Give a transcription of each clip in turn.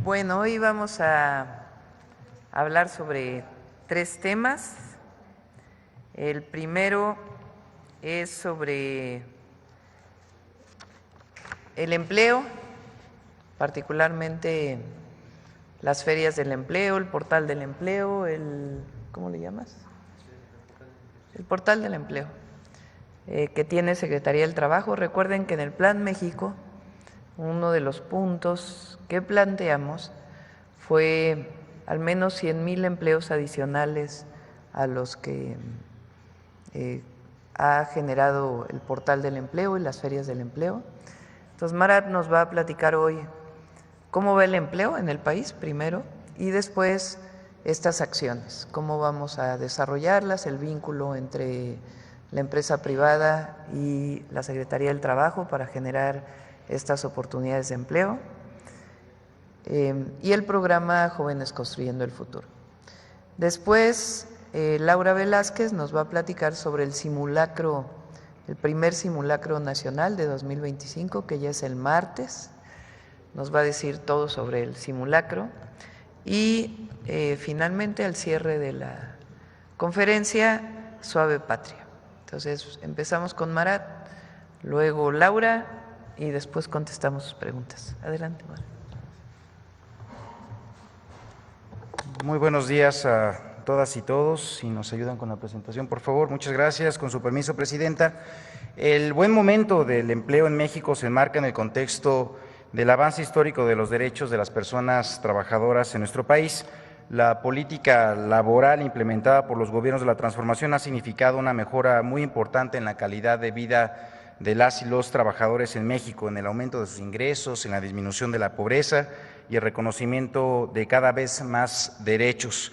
Bueno, hoy vamos a hablar sobre 3 temas. El primero es sobre el empleo, particularmente las ferias del empleo, el portal del empleo, ¿cómo le llamas? El portal del empleo, que tiene Secretaría del Trabajo. Recuerden que en el Plan México, uno de los puntos que planteamos fue al menos 100,000 empleos adicionales a los que ha generado el portal del empleo y las ferias del empleo. Entonces, Marat nos va a platicar hoy cómo va el empleo en el país primero y después estas acciones, cómo vamos a desarrollarlas, el vínculo entre la empresa privada y la Secretaría del Trabajo para generar estas oportunidades de empleo, y el programa Jóvenes Construyendo el Futuro. Después, Laura Velázquez nos va a platicar sobre el simulacro, el primer simulacro nacional de 2025, que ya es el martes. Nos va a decir todo sobre el simulacro. Y finalmente, al cierre de la conferencia, Suave Patria. Entonces, empezamos con Marat, luego Laura y después contestamos sus preguntas. Adelante, Marat. Muy buenos días a todas y todos. Si nos ayudan con la presentación, por favor. Muchas gracias. Con su permiso, Presidenta. El buen momento del empleo en México se enmarca en el contexto del avance histórico de los derechos de las personas trabajadoras en nuestro país. La política laboral implementada por los gobiernos de la transformación ha significado una mejora muy importante en la calidad de vida de las y los trabajadores en México, en el aumento de sus ingresos, en la disminución de la pobreza y el reconocimiento de cada vez más derechos.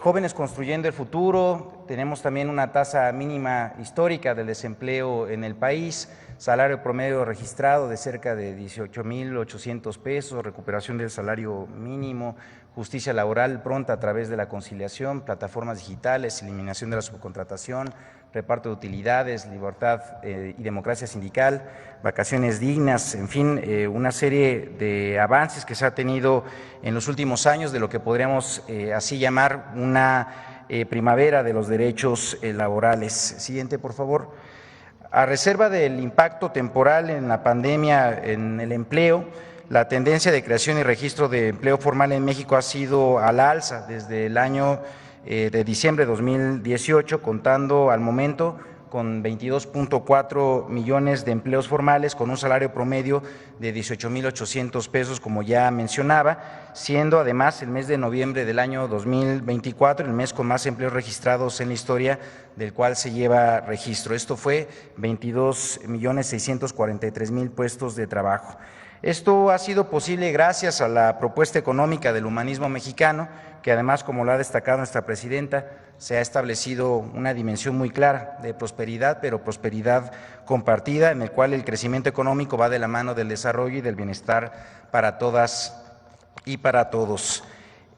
Jóvenes construyendo el futuro, tenemos también una tasa mínima histórica del desempleo en el país, salario promedio registrado de cerca de 18,800 pesos, recuperación del salario mínimo, justicia laboral pronta a través de la conciliación, plataformas digitales, eliminación de la subcontratación, reparto de utilidades, libertad y democracia sindical, vacaciones dignas, en fin, una serie de avances que se ha tenido en los últimos años de lo que podríamos así llamar una primavera de los derechos laborales. Siguiente, por favor. A reserva del impacto temporal en la pandemia en el empleo, la tendencia de creación y registro de empleo formal en México ha sido a la alza desde el año de diciembre de 2018, contando al momento con 22.4 millones de empleos formales, con un salario promedio de 18,800 pesos, como ya mencionaba, siendo además el mes de noviembre del año 2024 el mes con más empleos registrados en la historia del cual se lleva registro. Esto fue 22,643,000 puestos de trabajo. Esto ha sido posible gracias a la propuesta económica del humanismo mexicano, que además, como lo ha destacado nuestra presidenta, se ha establecido una dimensión muy clara de prosperidad, pero prosperidad compartida, en el cual el crecimiento económico va de la mano del desarrollo y del bienestar para todas y para todos.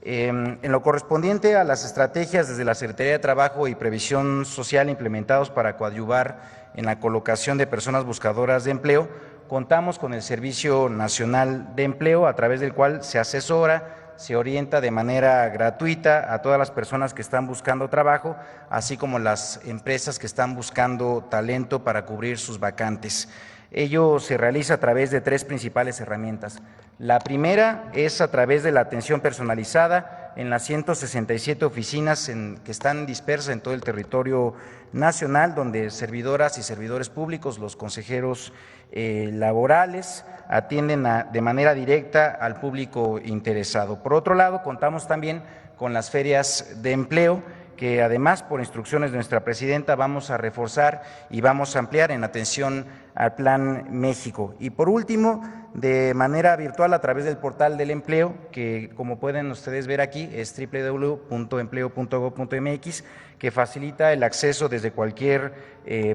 En lo correspondiente a las estrategias desde la Secretaría de Trabajo y Previsión Social implementados para coadyuvar en la colocación de personas buscadoras de empleo, contamos con el Servicio Nacional de Empleo, a través del cual se asesora, se orienta de manera gratuita a todas las personas que están buscando trabajo, así como las empresas que están buscando talento para cubrir sus vacantes. Ello se realiza a través de 3 principales herramientas. La primera es a través de la atención personalizada en las 167 oficinas que están dispersas en todo el territorio nacional, donde servidoras y servidores públicos, los consejeros laborales, atienden de manera directa al público interesado. Por otro lado, contamos también con las ferias de empleo, que además, por instrucciones de nuestra presidenta, vamos a reforzar y vamos a ampliar en atención al Plan México. Y por último, de manera virtual a través del portal del empleo, que como pueden ustedes ver aquí es www.empleo.gov.mx, que facilita el acceso desde cualquier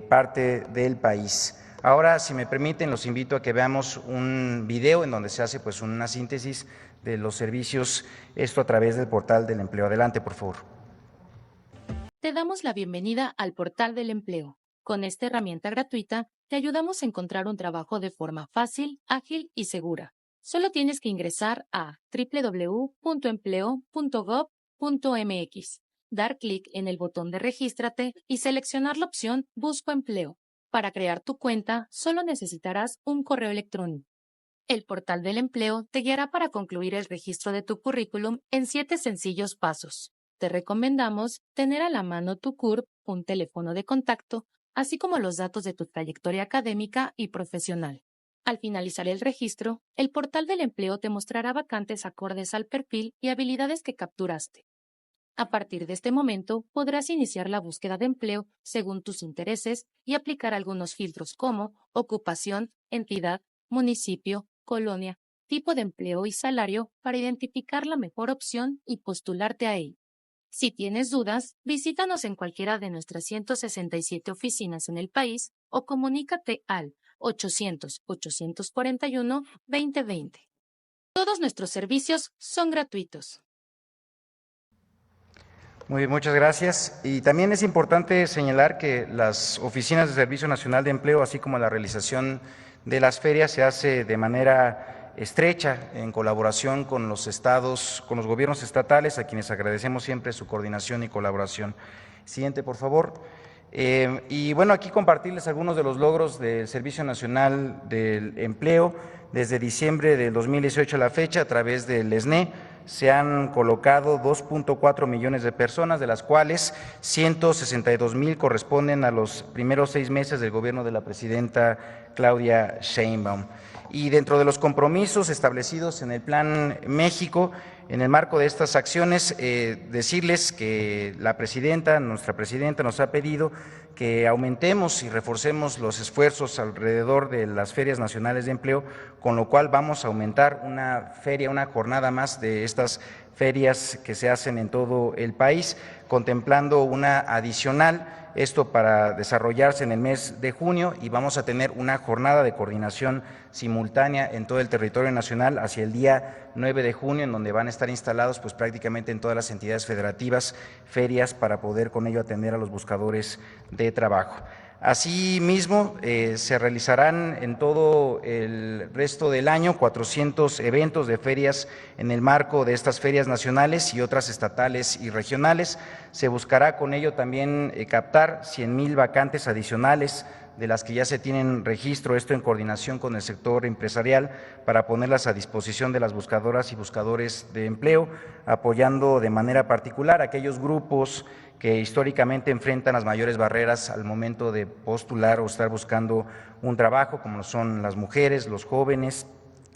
parte del país. Ahora, si me permiten, los invito a que veamos un video en donde se hace pues una síntesis de los servicios, esto a través del portal del empleo. Adelante, por favor. Te damos la bienvenida al Portal del Empleo. Con esta herramienta gratuita, te ayudamos a encontrar un trabajo de forma fácil, ágil y segura. Solo tienes que ingresar a www.empleo.gov.mx, dar clic en el botón de Regístrate y seleccionar la opción Busco empleo. Para crear tu cuenta, solo necesitarás un correo electrónico. El portal del empleo te guiará para concluir el registro de tu currículum en 7 sencillos pasos. Te recomendamos tener a la mano tu CURP, un teléfono de contacto, así como los datos de tu trayectoria académica y profesional. Al finalizar el registro, el portal del empleo te mostrará vacantes acordes al perfil y habilidades que capturaste. A partir de este momento, podrás iniciar la búsqueda de empleo según tus intereses y aplicar algunos filtros como ocupación, entidad, municipio, colonia, tipo de empleo y salario para identificar la mejor opción y postularte a ella. Si tienes dudas, visítanos en cualquiera de nuestras 167 oficinas en el país o comunícate al 800-841-2020. Todos nuestros servicios son gratuitos. Muy bien, muchas gracias. Y también es importante señalar que las oficinas de Servicio Nacional de Empleo, así como la realización de las ferias, se hace de manera estrecha en colaboración con los estados, con los gobiernos estatales, a quienes agradecemos siempre su coordinación y colaboración. Siguiente, por favor. Y bueno, aquí compartirles algunos de los logros del Servicio Nacional del Empleo. Desde diciembre del 2018 a la fecha, a través del SNE, se han colocado 2.4 millones de personas, de las cuales 162,000 corresponden a los primeros 6 meses del gobierno de la presidenta Claudia Sheinbaum. Y dentro de los compromisos establecidos en el Plan México, en el marco de estas acciones, decirles que nuestra presidenta nos ha pedido que aumentemos y reforcemos los esfuerzos alrededor de las ferias nacionales de empleo, con lo cual vamos a aumentar una jornada más de estas ferias que se hacen en todo el país, contemplando una adicional, esto para desarrollarse en el mes de junio, y vamos a tener una jornada de coordinación simultánea en todo el territorio nacional hacia el día 9 de junio, en donde van a estar instalados pues prácticamente en todas las entidades federativas ferias para poder con ello atender a los buscadores de trabajo. Asimismo, se realizarán en todo el resto del año 400 eventos de ferias en el marco de estas ferias nacionales y otras estatales y regionales. Se buscará con ello también captar 100,000 vacantes adicionales de las que ya se tienen registro, esto en coordinación con el sector empresarial, para ponerlas a disposición de las buscadoras y buscadores de empleo, apoyando de manera particular a aquellos grupos que históricamente enfrentan las mayores barreras al momento de postular o estar buscando un trabajo, como son las mujeres, los jóvenes,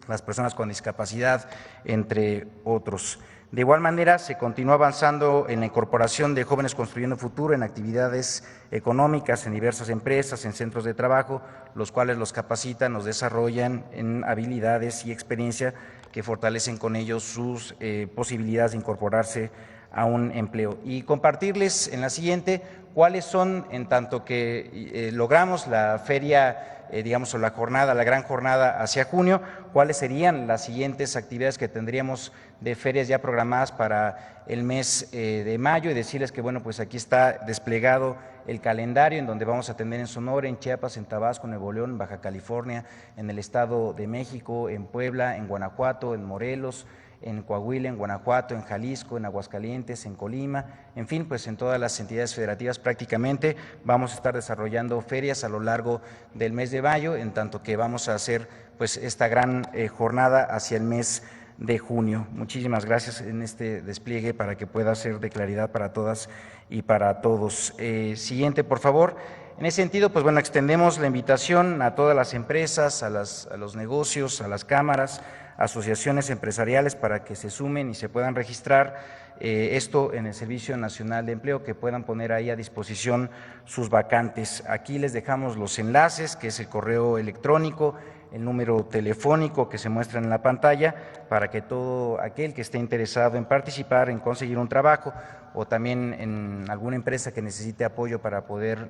las personas con discapacidad, entre otros. De igual manera, se continúa avanzando en la incorporación de Jóvenes Construyendo Futuro en actividades económicas en diversas empresas, en centros de trabajo, los cuales los capacitan, los desarrollan en habilidades y experiencia que fortalecen con ellos sus posibilidades de incorporarse a un empleo. Y compartirles en la siguiente cuáles son, en tanto que logramos la feria, digamos, o la gran jornada hacia junio, cuáles serían las siguientes actividades que tendríamos de ferias ya programadas para el mes de mayo, y decirles que, bueno, pues aquí está desplegado el calendario en donde vamos a atender en Sonora, en Chiapas, en Tabasco, en Nuevo León, en Baja California, en el Estado de México, en Puebla, en Guanajuato, en Morelos, en Coahuila, en Guanajuato, en Jalisco, en Aguascalientes, en Colima, en fin, pues en todas las entidades federativas prácticamente vamos a estar desarrollando ferias a lo largo del mes de mayo, en tanto que vamos a hacer pues esta gran jornada hacia el mes de junio. Muchísimas gracias en este despliegue para que pueda ser de claridad para todas y para todos. Siguiente, por favor. En ese sentido, pues bueno, extendemos la invitación a todas las empresas, a los negocios, a las cámaras, asociaciones empresariales para que se sumen y se puedan registrar esto en el Servicio Nacional de Empleo, que puedan poner ahí a disposición sus vacantes. Aquí les dejamos los enlaces, que es el correo electrónico, el número telefónico que se muestra en la pantalla, para que todo aquel que esté interesado en participar, en conseguir un trabajo o también en alguna empresa que necesite apoyo para poder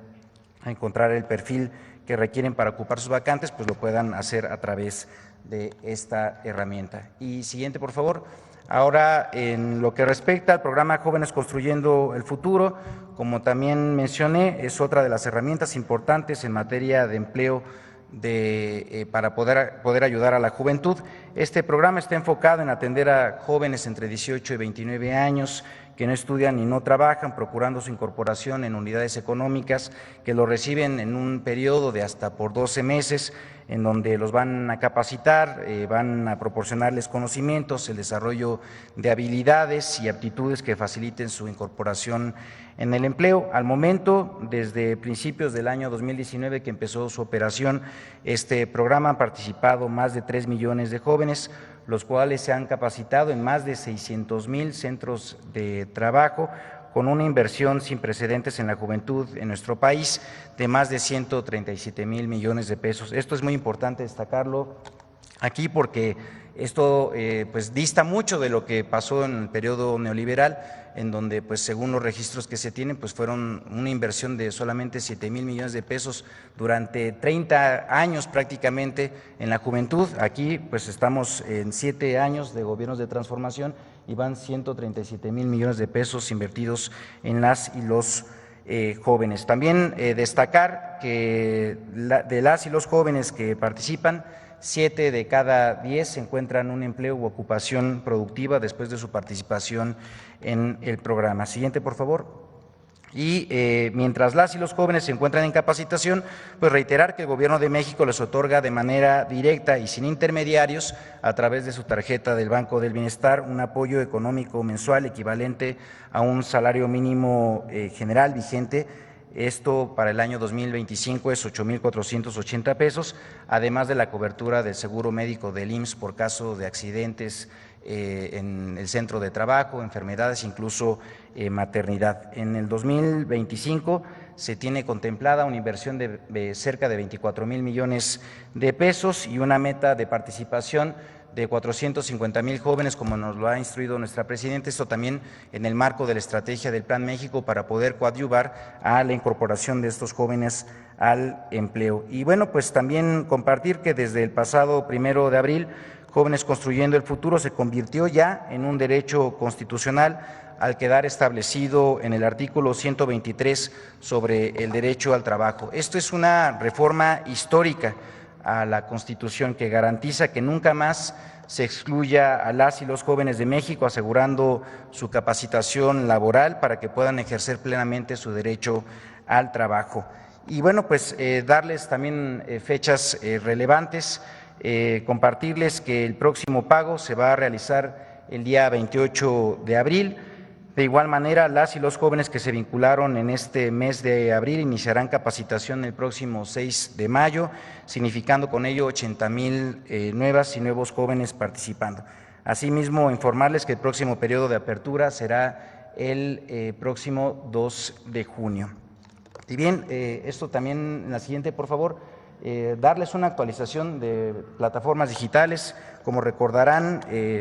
encontrar el perfil que requieren para ocupar sus vacantes, pues lo puedan hacer a través de esta herramienta. Y siguiente, por favor. Ahora, en lo que respecta al programa Jóvenes Construyendo el Futuro, como también mencioné, es otra de las herramientas importantes en materia de empleo para poder ayudar a la juventud. Este programa está enfocado en atender a jóvenes entre 18 y 29 años que no estudian y no trabajan, procurando su incorporación en unidades económicas que lo reciben en un periodo de hasta por 12 meses, en donde los van a capacitar, van a proporcionarles conocimientos, el desarrollo de habilidades y aptitudes que faciliten su incorporación en el empleo. Al momento, desde principios del año 2019 que empezó su operación, este programa han participado más de 3 millones de jóvenes, los cuales se han capacitado en más de 600,000 centros de trabajo, con una inversión sin precedentes en la juventud en nuestro país de más de 137,000 millones de pesos. Esto es muy importante destacarlo aquí porque esto pues dista mucho de lo que pasó en el periodo neoliberal, en donde pues según los registros que se tienen pues fueron una inversión de solamente 7,000 millones de pesos durante 30 años prácticamente en la juventud. Aquí pues estamos en 7 años de gobiernos de transformación y van 137,000 millones de pesos invertidos en las y los jóvenes. También destacar que de las y los jóvenes que participan, 7 de cada 10 se encuentran un empleo u ocupación productiva después de su participación en el programa. Siguiente, por favor. Y mientras las y los jóvenes se encuentran en capacitación, pues reiterar que el Gobierno de México les otorga de manera directa y sin intermediarios, a través de su tarjeta del Banco del Bienestar, un apoyo económico mensual equivalente a un salario mínimo general vigente. Esto para el año 2025 es 8,480 pesos, además de la cobertura del seguro médico del IMSS por caso de accidentes en el centro de trabajo, enfermedades, incluso maternidad. En el 2025 se tiene contemplada una inversión de cerca de 24,000 millones de pesos y una meta de participación de 450,000 jóvenes, como nos lo ha instruido nuestra presidenta, esto también en el marco de la estrategia del Plan México para poder coadyuvar a la incorporación de estos jóvenes al empleo. Y bueno, pues también compartir que desde el pasado 1 de abril, Jóvenes Construyendo el Futuro se convirtió ya en un derecho constitucional al quedar establecido en el artículo 123 sobre el derecho al trabajo. Esto es una reforma histórica a la Constitución que garantiza que nunca más se excluya a las y los jóvenes de México, asegurando su capacitación laboral para que puedan ejercer plenamente su derecho al trabajo. Y bueno, pues darles también fechas relevantes, compartirles que el próximo pago se va a realizar el día 28 de abril. De igual manera, las y los jóvenes que se vincularon en este mes de abril iniciarán capacitación el próximo 6 de mayo, significando con ello 80,000 nuevas y nuevos jóvenes participando. Asimismo, informarles que el próximo periodo de apertura será el próximo 2 de junio. Y bien, esto también, en la siguiente, por favor, darles una actualización de plataformas digitales. Como recordarán,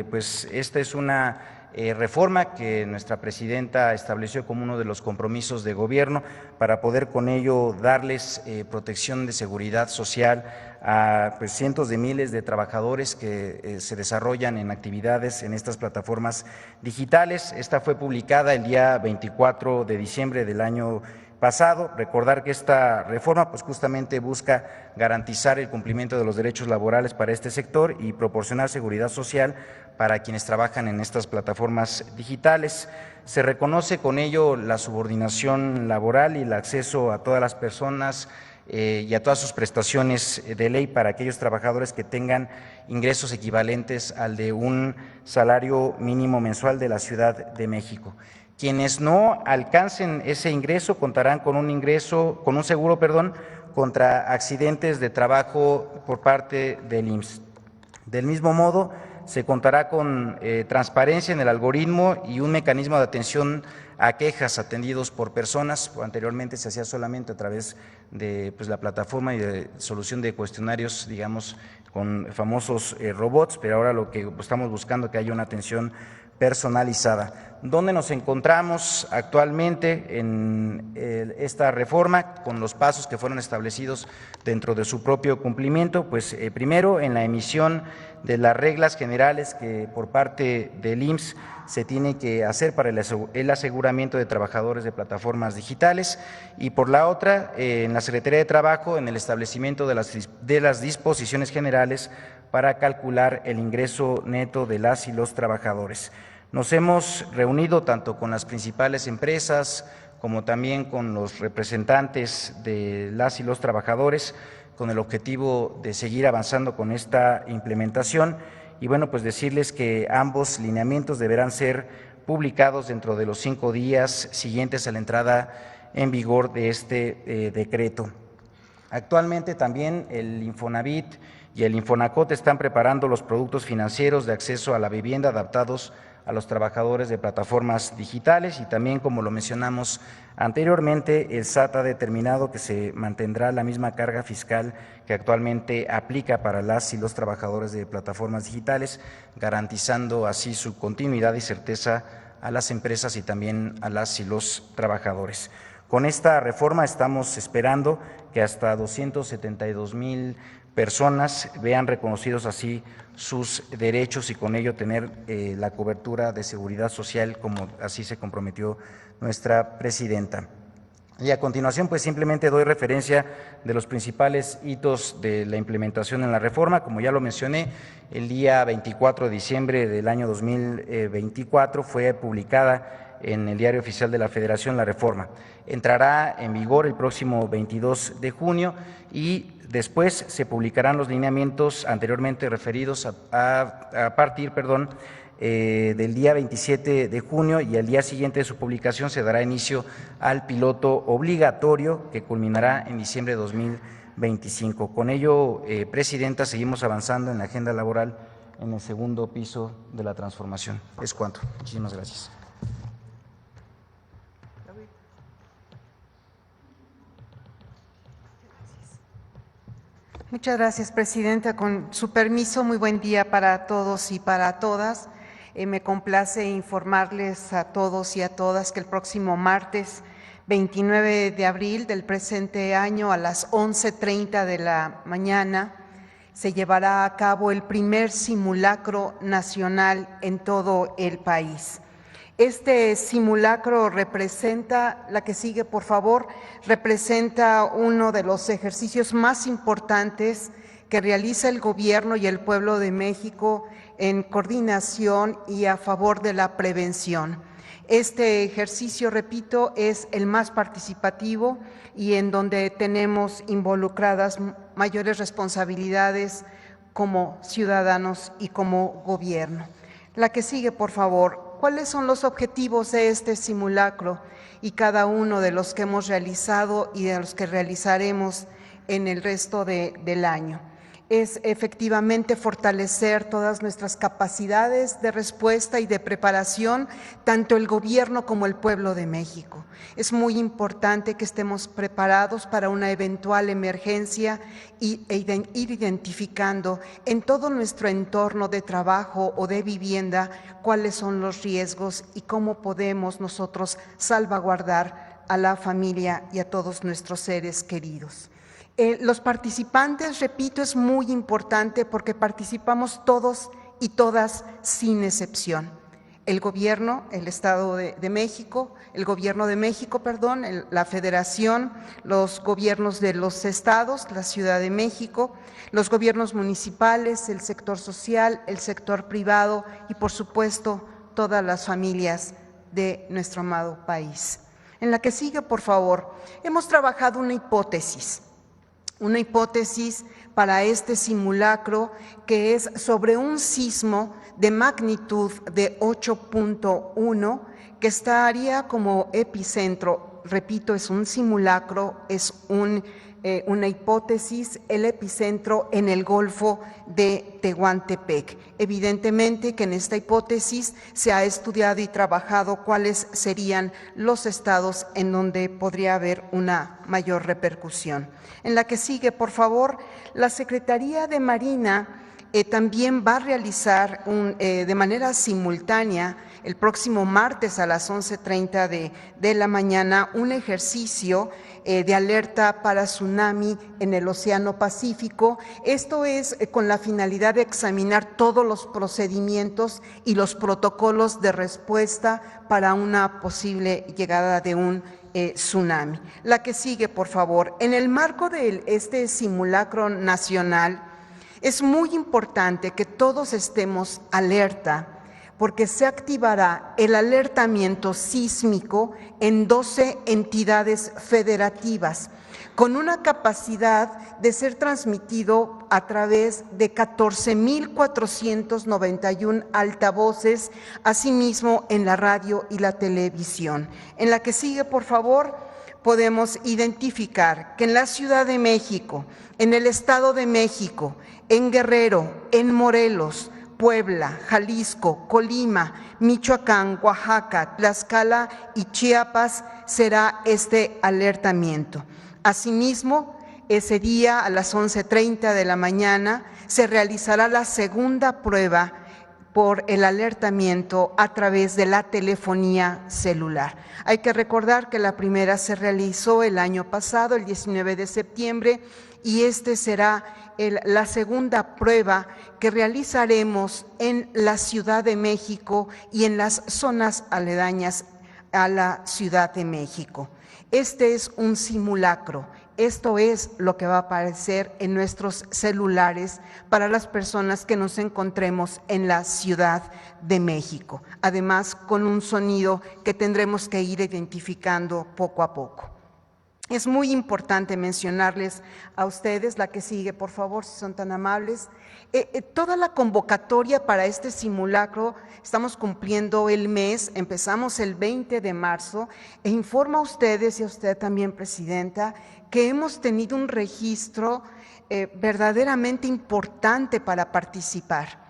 pues esta es una reforma que nuestra presidenta estableció como uno de los compromisos de gobierno para poder con ello darles protección de seguridad social a pues, cientos de miles de trabajadores que se desarrollan en actividades en estas plataformas digitales. Esta fue publicada el día 24 de diciembre del año pasado. Recordar que esta reforma pues justamente busca garantizar el cumplimiento de los derechos laborales para este sector y proporcionar seguridad social para quienes trabajan en estas plataformas digitales. Se reconoce con ello la subordinación laboral y el acceso a todas las personas y a todas sus prestaciones de ley para aquellos trabajadores que tengan ingresos equivalentes al de un salario mínimo mensual de la Ciudad de México. Quienes no alcancen ese ingreso contarán con un seguro contra accidentes de trabajo por parte del IMSS. Del mismo modo, se contará con transparencia en el algoritmo y un mecanismo de atención a quejas atendidos por personas. Anteriormente se hacía solamente a través de pues, la plataforma y de solución de cuestionarios, digamos, con famosos robots, pero ahora lo que estamos buscando es que haya una atención personalizada. ¿Dónde nos encontramos actualmente en esta reforma con los pasos que fueron establecidos dentro de su propio cumplimiento? Pues primero, en la emisión de las reglas generales que por parte del IMSS se tiene que hacer para el aseguramiento de trabajadores de plataformas digitales, y por la otra, en la Secretaría de Trabajo, en el establecimiento de las disposiciones generales para calcular el ingreso neto de las y los trabajadores. Nos hemos reunido tanto con las principales empresas como también con los representantes de las y los trabajadores con el objetivo de seguir avanzando con esta implementación y bueno, pues decirles que ambos lineamientos deberán ser publicados dentro de los 5 días siguientes a la entrada en vigor de este decreto. Actualmente también el Infonavit y el Infonacot están preparando los productos financieros de acceso a la vivienda adaptados a los trabajadores de plataformas digitales y también, como lo mencionamos anteriormente, el SAT ha determinado que se mantendrá la misma carga fiscal que actualmente aplica para las y los trabajadores de plataformas digitales, garantizando así su continuidad y certeza a las empresas y también a las y los trabajadores. Con esta reforma estamos esperando que hasta 272,000 personas vean reconocidos así sus derechos y con ello tener la cobertura de seguridad social como así se comprometió nuestra presidenta. Y a continuación, pues simplemente doy referencia de los principales hitos de la implementación en la reforma. Como ya lo mencioné, el día 24 de diciembre del año 2024 fue publicada en el Diario Oficial de la Federación la reforma. Entrará en vigor el próximo 22 de junio y después se publicarán los lineamientos anteriormente referidos a partir del día 27 de junio y al día siguiente de su publicación se dará inicio al piloto obligatorio que culminará en diciembre de 2025. Con ello, Presidenta, seguimos avanzando en la agenda laboral en el segundo piso de la transformación. Es cuanto. Muchísimas gracias. Muchas gracias, Presidenta. Con su permiso, muy buen día para todos y para todas. Me complace informarles a todos y a todas que el próximo martes 29 de abril del presente año a las 11:30 de la mañana se llevará a cabo el primer simulacro nacional en todo el país. Este simulacro representa, la que sigue por favor, representa uno de los ejercicios más importantes que realiza el Gobierno y el pueblo de México en coordinación y a favor de la prevención. Este ejercicio, repito, es el más participativo y en donde tenemos involucradas mayores responsabilidades como ciudadanos y como Gobierno. La que sigue, por favor. ¿Cuáles son los objetivos de este simulacro y cada uno de los que hemos realizado y de los que realizaremos en el resto del año? Es efectivamente fortalecer todas nuestras capacidades de respuesta y de preparación, tanto el Gobierno como el pueblo de México. Es muy importante que estemos preparados para una eventual emergencia e ir identificando en todo nuestro entorno de trabajo o de vivienda cuáles son los riesgos y cómo podemos nosotros salvaguardar a la familia y a todos nuestros seres queridos. Los participantes, repito, es muy importante porque participamos todos y todas sin excepción. El Gobierno, el Estado de México, el Gobierno de México, la Federación, los gobiernos de los estados, la Ciudad de México, los gobiernos municipales, el sector social, el sector privado y, por supuesto, todas las familias de nuestro amado país. En la que sigue, por favor, hemos trabajado una hipótesis para este simulacro que es sobre un sismo de magnitud de 8.1 que estaría como epicentro. Repito, es un simulacro, es una hipótesis, el epicentro en el Golfo de Tehuantepec. Evidentemente que en esta hipótesis se ha estudiado y trabajado cuáles serían los estados en donde podría haber una mayor repercusión. En la que sigue, por favor, la Secretaría de Marina también va a realizar de manera simultánea el próximo martes a las 11:30 de la mañana, un ejercicio de alerta para tsunami en el Océano Pacífico. Esto es con la finalidad de examinar todos los procedimientos y los protocolos de respuesta para una posible llegada de un tsunami. La que sigue, por favor. En el marco de este simulacro nacional, es muy importante que todos estemos alerta, porque se activará el alertamiento sísmico en 12 entidades federativas, con una capacidad de ser transmitido a través de 14,491 altavoces, asimismo en la radio y la televisión. En la que sigue, por favor, podemos identificar que en la Ciudad de México, en el Estado de México, en Guerrero, en Morelos, Puebla, Jalisco, Colima, Michoacán, Oaxaca, Tlaxcala y Chiapas será este alertamiento. Asimismo, ese día a las 11:30 de la mañana se realizará la segunda prueba por el alertamiento a través de la telefonía celular. Hay que recordar que la primera se realizó el año pasado, el 19 de septiembre, y este será la segunda prueba que realizaremos en la Ciudad de México y en las zonas aledañas a la Ciudad de México. Este es un simulacro. Esto es lo que va a aparecer en nuestros celulares para las personas que nos encontremos en la Ciudad de México, además con un sonido que tendremos que ir identificando poco a poco. Es muy importante mencionarles a ustedes, la que sigue, por favor, si son tan amables, toda la convocatoria para este simulacro. Estamos cumpliendo el mes, empezamos el 20 de marzo, e informo a ustedes y a usted también, Presidenta, que hemos tenido un registro verdaderamente importante para participar.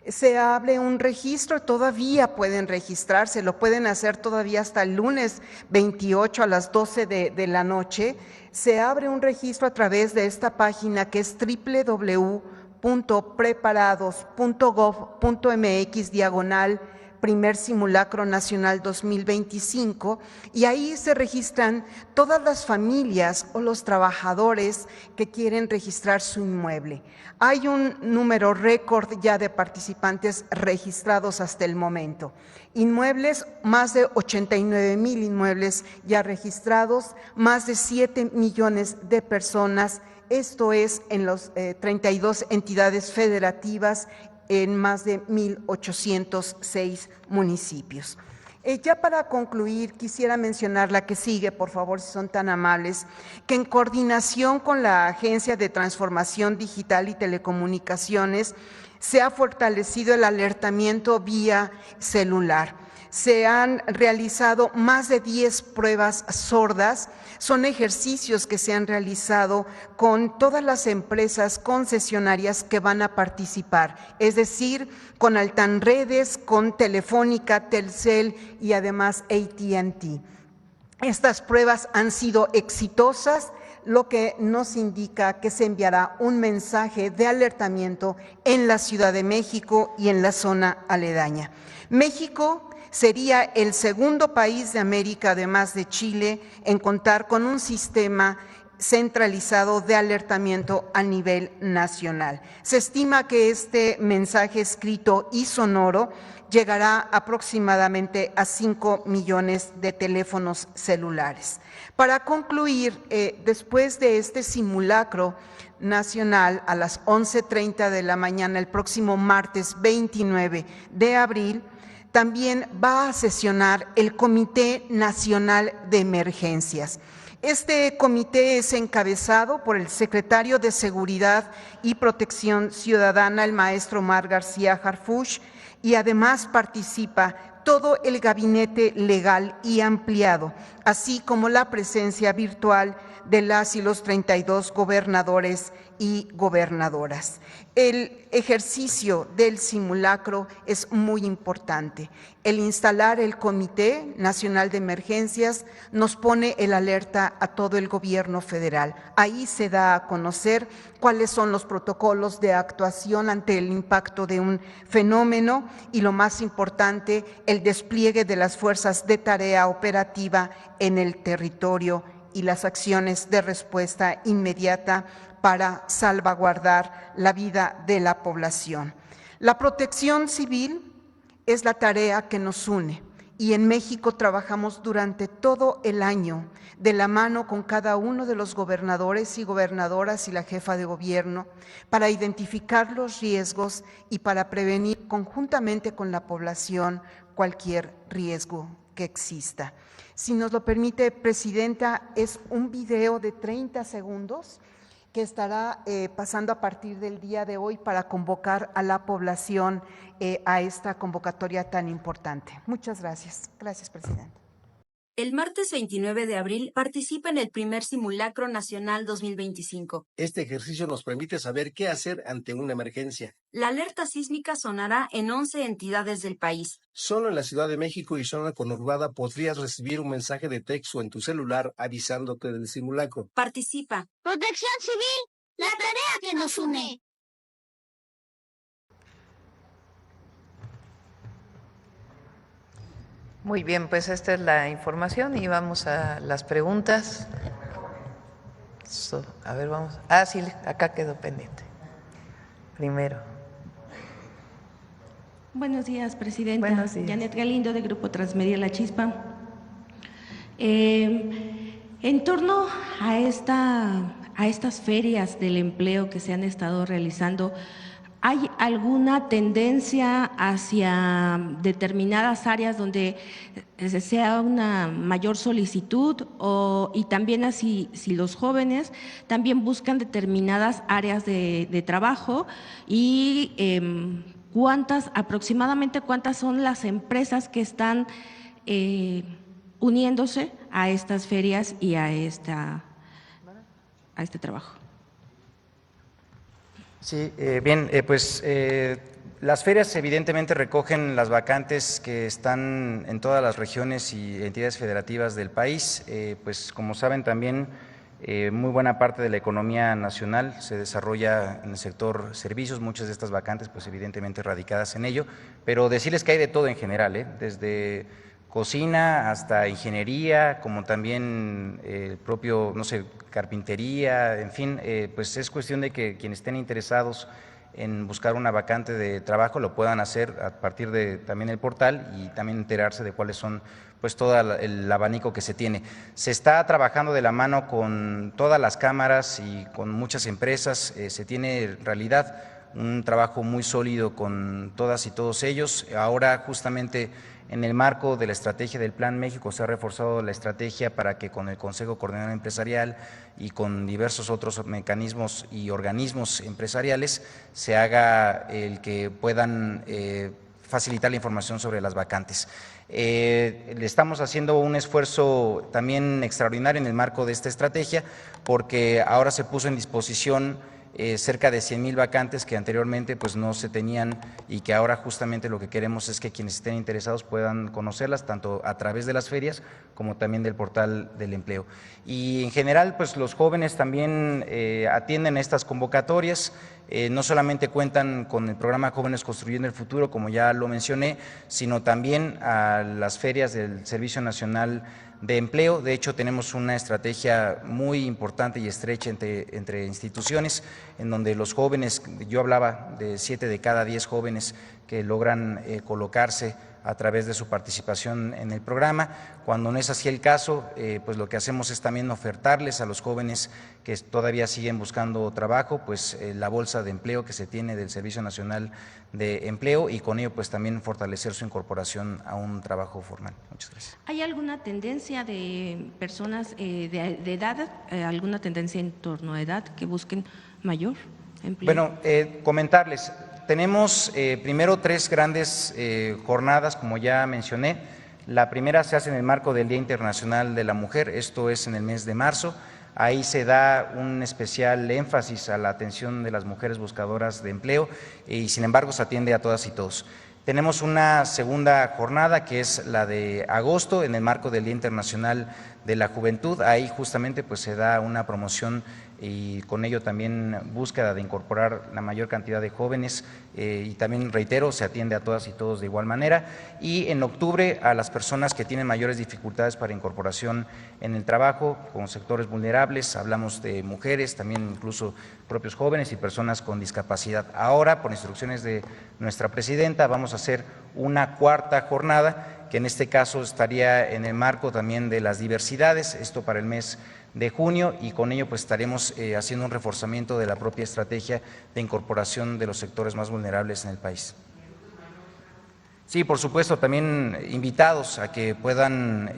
Se abre un registro, todavía pueden registrarse, lo pueden hacer todavía hasta el lunes 28 a las 12 de la noche. Se abre un registro a través de esta página que es www.preparados.gov.mx/Primer Simulacro Nacional 2025, y ahí se registran todas las familias o los trabajadores que quieren registrar su inmueble. Hay un número récord ya de participantes registrados hasta el momento. Inmuebles, más de 89,000 inmuebles ya registrados, más de 7 millones de personas, esto es en los 32 entidades federativas, en más de 1,806 municipios. Ya para concluir, quisiera mencionar la que sigue, por favor, si son tan amables, que en coordinación con la Agencia de Transformación Digital y Telecomunicaciones se ha fortalecido el alertamiento vía celular. Se han realizado más de 10 pruebas sordas. Son ejercicios que se han realizado con todas las empresas concesionarias que van a participar, es decir, con Altanredes, con Telefónica, Telcel y además AT&T. Estas pruebas han sido exitosas, lo que nos indica que se enviará un mensaje de alertamiento en la Ciudad de México y en la zona aledaña. México sería el segundo país de América, además de Chile, en contar con un sistema centralizado de alertamiento a nivel nacional. Se estima que este mensaje escrito y sonoro llegará aproximadamente a 5 millones de teléfonos celulares. Para concluir, después de este simulacro nacional a las 11:30 de la mañana, el próximo martes 29 de abril, también va a sesionar el Comité Nacional de Emergencias. Este comité es encabezado por el secretario de Seguridad y Protección Ciudadana, el maestro Omar García Harfuch, y además participa todo el gabinete legal y ampliado, así como la presencia virtual de las y los 32 gobernadores y gobernadoras. El ejercicio del simulacro es muy importante. El instalar el Comité Nacional de Emergencias nos pone el alerta a todo el gobierno federal. Ahí se da a conocer cuáles son los protocolos de actuación ante el impacto de un fenómeno y, lo más importante, el despliegue de las fuerzas de tarea operativa en el territorio y las acciones de respuesta inmediata para salvaguardar la vida de la población. La protección civil es la tarea que nos une y en México trabajamos durante todo el año de la mano con cada uno de los gobernadores y gobernadoras y la jefa de gobierno para identificar los riesgos y para prevenir conjuntamente con la población cualquier riesgo que exista. Si nos lo permite, Presidenta, es un video de 30 segundos que estará pasando a partir del día de hoy para convocar a la población a esta convocatoria tan importante. Muchas gracias. Gracias, Presidenta. El martes 29 de abril participa en el primer Simulacro Nacional 2025. Este ejercicio nos permite saber qué hacer ante una emergencia. La alerta sísmica sonará en 11 entidades del país. Solo en la Ciudad de México y zona conurbada podrías recibir un mensaje de texto en tu celular avisándote del simulacro. Participa. Protección Civil, la tarea que nos une. Muy bien, pues esta es la información y vamos a las preguntas. A ver, vamos. Sí, acá quedó pendiente. Primero. Buenos días, Presidenta. Buenos días. Janet Galindo, de Grupo Transmedia La Chispa. En torno a estas ferias del empleo que se han estado realizando, ¿hay alguna tendencia hacia determinadas áreas donde sea una mayor solicitud y también así si los jóvenes también buscan determinadas áreas de trabajo y aproximadamente cuántas son las empresas que están uniéndose a estas ferias y a este trabajo? Sí, bien, las ferias evidentemente recogen las vacantes que están en todas las regiones y entidades federativas del país. Pues como saben también, muy buena parte de la economía nacional se desarrolla en el sector servicios, muchas de estas vacantes pues evidentemente radicadas en ello, pero decirles que hay de todo en general, desde cocina hasta ingeniería, como también el propio, no sé, carpintería, en fin, pues es cuestión de que quienes estén interesados en buscar una vacante de trabajo lo puedan hacer a partir de también el portal y también enterarse de cuáles son pues todo el abanico que se tiene. Se está trabajando de la mano con todas las cámaras y con muchas empresas, se tiene en realidad un trabajo muy sólido con todas y todos ellos. Ahora justamente en el marco de la estrategia del Plan México se ha reforzado la estrategia para que con el Consejo Coordinador Empresarial y con diversos otros mecanismos y organismos empresariales se haga el que puedan facilitar la información sobre las vacantes. Le estamos haciendo un esfuerzo también extraordinario en el marco de esta estrategia porque ahora se puso en disposición cerca de 100,000 vacantes que anteriormente pues no se tenían y que ahora justamente lo que queremos es que quienes estén interesados puedan conocerlas tanto a través de las ferias como también del portal del empleo. Y en general pues los jóvenes también atienden a estas convocatorias, no solamente cuentan con el programa Jóvenes Construyendo el Futuro, como ya lo mencioné, sino también a las ferias del Servicio Nacional de Empleo. De hecho, tenemos una estrategia muy importante y estrecha entre instituciones, en donde los jóvenes, yo hablaba de 7 de cada 10 jóvenes que logran colocarse a través de su participación en el programa. Cuando no es así el caso, pues lo que hacemos es también ofertarles a los jóvenes que todavía siguen buscando trabajo, pues la bolsa de empleo que se tiene del Servicio Nacional de Empleo y con ello pues también fortalecer su incorporación a un trabajo formal. Muchas gracias. ¿Hay alguna tendencia de personas de edad, alguna tendencia en torno a edad que busquen mayor empleo? Bueno, comentarles. Tenemos primero 3 grandes jornadas, como ya mencioné. La primera se hace en el marco del Día Internacional de la Mujer, esto es en el mes de marzo. Ahí se da un especial énfasis a la atención de las mujeres buscadoras de empleo y sin embargo se atiende a todas y todos. Tenemos una segunda jornada que es la de agosto en el marco del Día Internacional de la Juventud. Ahí justamente pues se da una promoción y con ello también búsqueda de incorporar la mayor cantidad de jóvenes y también reitero, se atiende a todas y todos de igual manera. Y en octubre a las personas que tienen mayores dificultades para incorporación en el trabajo, con sectores vulnerables, hablamos de mujeres, también incluso propios jóvenes y personas con discapacidad. Ahora, por instrucciones de nuestra presidenta, vamos a hacer una cuarta jornada, que en este caso estaría en el marco también de las diversidades, esto para el mes de junio, y con ello pues estaremos haciendo un reforzamiento de la propia estrategia de incorporación de los sectores más vulnerables en el país. Sí, por supuesto, también invitados a que puedan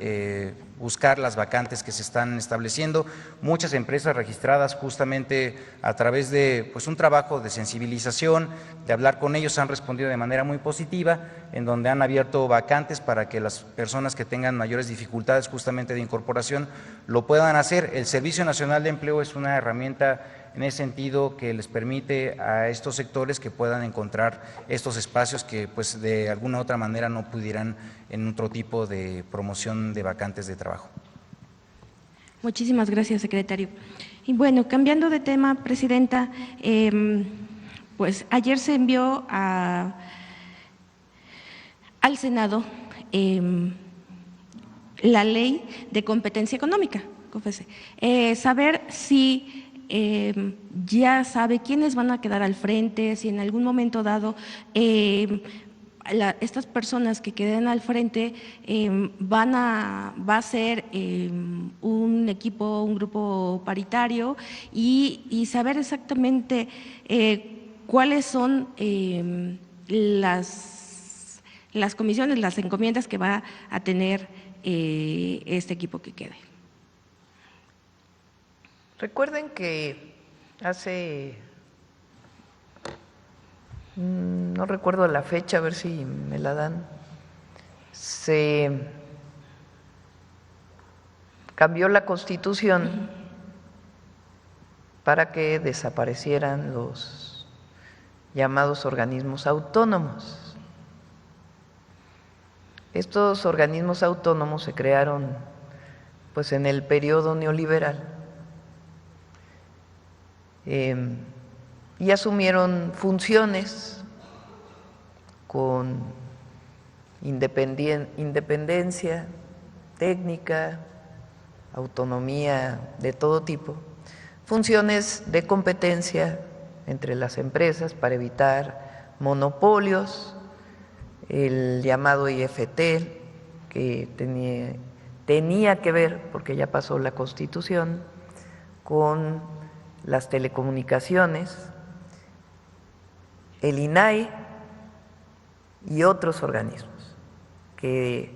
buscar las vacantes que se están estableciendo. Muchas empresas registradas justamente a través de pues, un trabajo de sensibilización, de hablar con ellos, han respondido de manera muy positiva, en donde han abierto vacantes para que las personas que tengan mayores dificultades justamente de incorporación lo puedan hacer. El Servicio Nacional de Empleo es una herramienta en ese sentido que les permite a estos sectores que puedan encontrar estos espacios que pues de alguna u otra manera no pudieran en otro tipo de promoción de vacantes de trabajo. Muchísimas gracias, secretario. Y bueno, cambiando de tema, presidenta, pues ayer se envió al Senado la ley de competencia económica, saber si ya sabe quiénes van a quedar al frente, si en algún momento dado estas personas que queden al frente va a ser un equipo, un grupo paritario y saber exactamente cuáles son las comisiones, las encomiendas que va a tener este equipo que quede. Recuerden que hace, no recuerdo la fecha, a ver si me la dan, se cambió la Constitución para que desaparecieran los llamados organismos autónomos. Estos organismos autónomos se crearon pues en el periodo neoliberal. Y asumieron funciones con independencia técnica, autonomía de todo tipo, funciones de competencia entre las empresas para evitar monopolios, el llamado IFT, que tenía que ver, porque ya pasó la Constitución, con las telecomunicaciones, el INAI y otros organismos que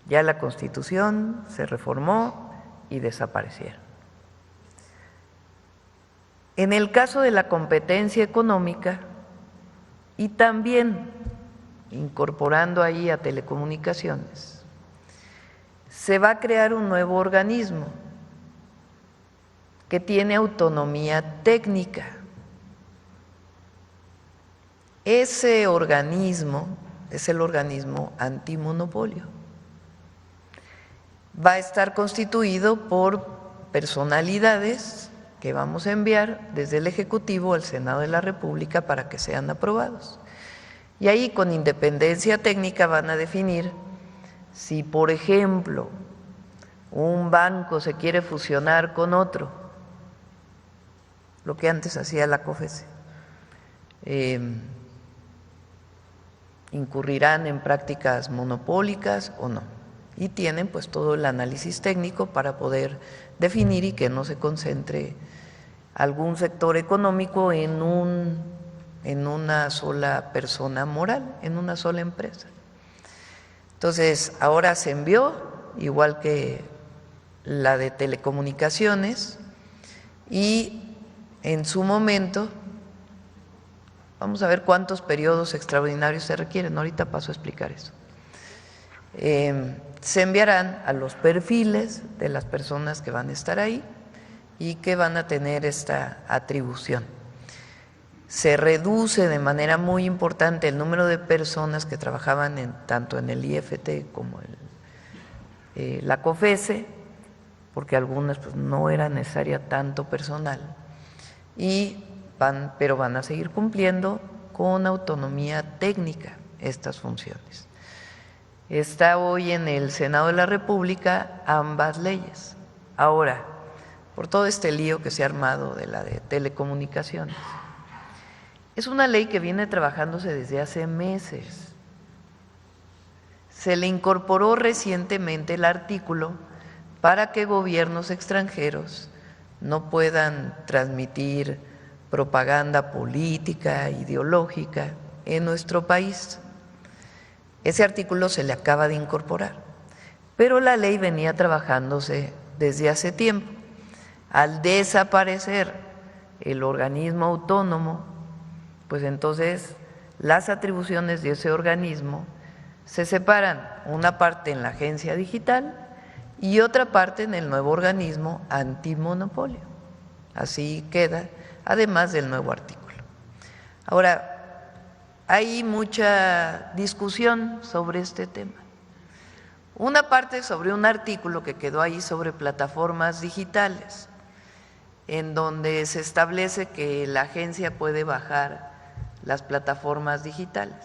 ya la Constitución se reformó y desaparecieron. En el caso de la competencia económica y también incorporando ahí a telecomunicaciones, se va a crear un nuevo organismo que tiene autonomía técnica. Ese organismo es el organismo antimonopolio. Va a estar constituido por personalidades que vamos a enviar desde el Ejecutivo al Senado de la República para que sean aprobados. Y ahí, con independencia técnica, van a definir si, por ejemplo, un banco se quiere fusionar con otro, lo que antes hacía la COFESE, incurrirán en prácticas monopólicas o no. Y tienen pues todo el análisis técnico para poder definir y que no se concentre algún sector económico en una sola persona moral, en una sola empresa. Entonces, ahora se envió, igual que la de telecomunicaciones, y en su momento, vamos a ver cuántos periodos extraordinarios se requieren, ahorita paso a explicar eso. Se enviarán a los perfiles de las personas que van a estar ahí y que van a tener esta atribución. Se reduce de manera muy importante el número de personas que trabajaban tanto en el IFT como en la COFESE, porque algunas pues, no era necesaria tanto personal, pero van a seguir cumpliendo con autonomía técnica estas funciones. Está hoy en el Senado de la República ambas leyes. Ahora, por todo este lío que se ha armado de la de telecomunicaciones, es una ley que viene trabajándose desde hace meses. Se le incorporó recientemente el artículo para que gobiernos extranjeros no puedan transmitir propaganda política, ideológica en nuestro país. Ese artículo se le acaba de incorporar, pero la ley venía trabajándose desde hace tiempo. Al desaparecer el organismo autónomo, pues entonces las atribuciones de ese organismo se separan, una parte en la agencia digital y otra parte en el nuevo organismo antimonopolio. Así queda, además del nuevo artículo. Ahora, hay mucha discusión sobre este tema. Una parte sobre un artículo que quedó ahí sobre plataformas digitales, en donde se establece que la agencia puede bajar las plataformas digitales.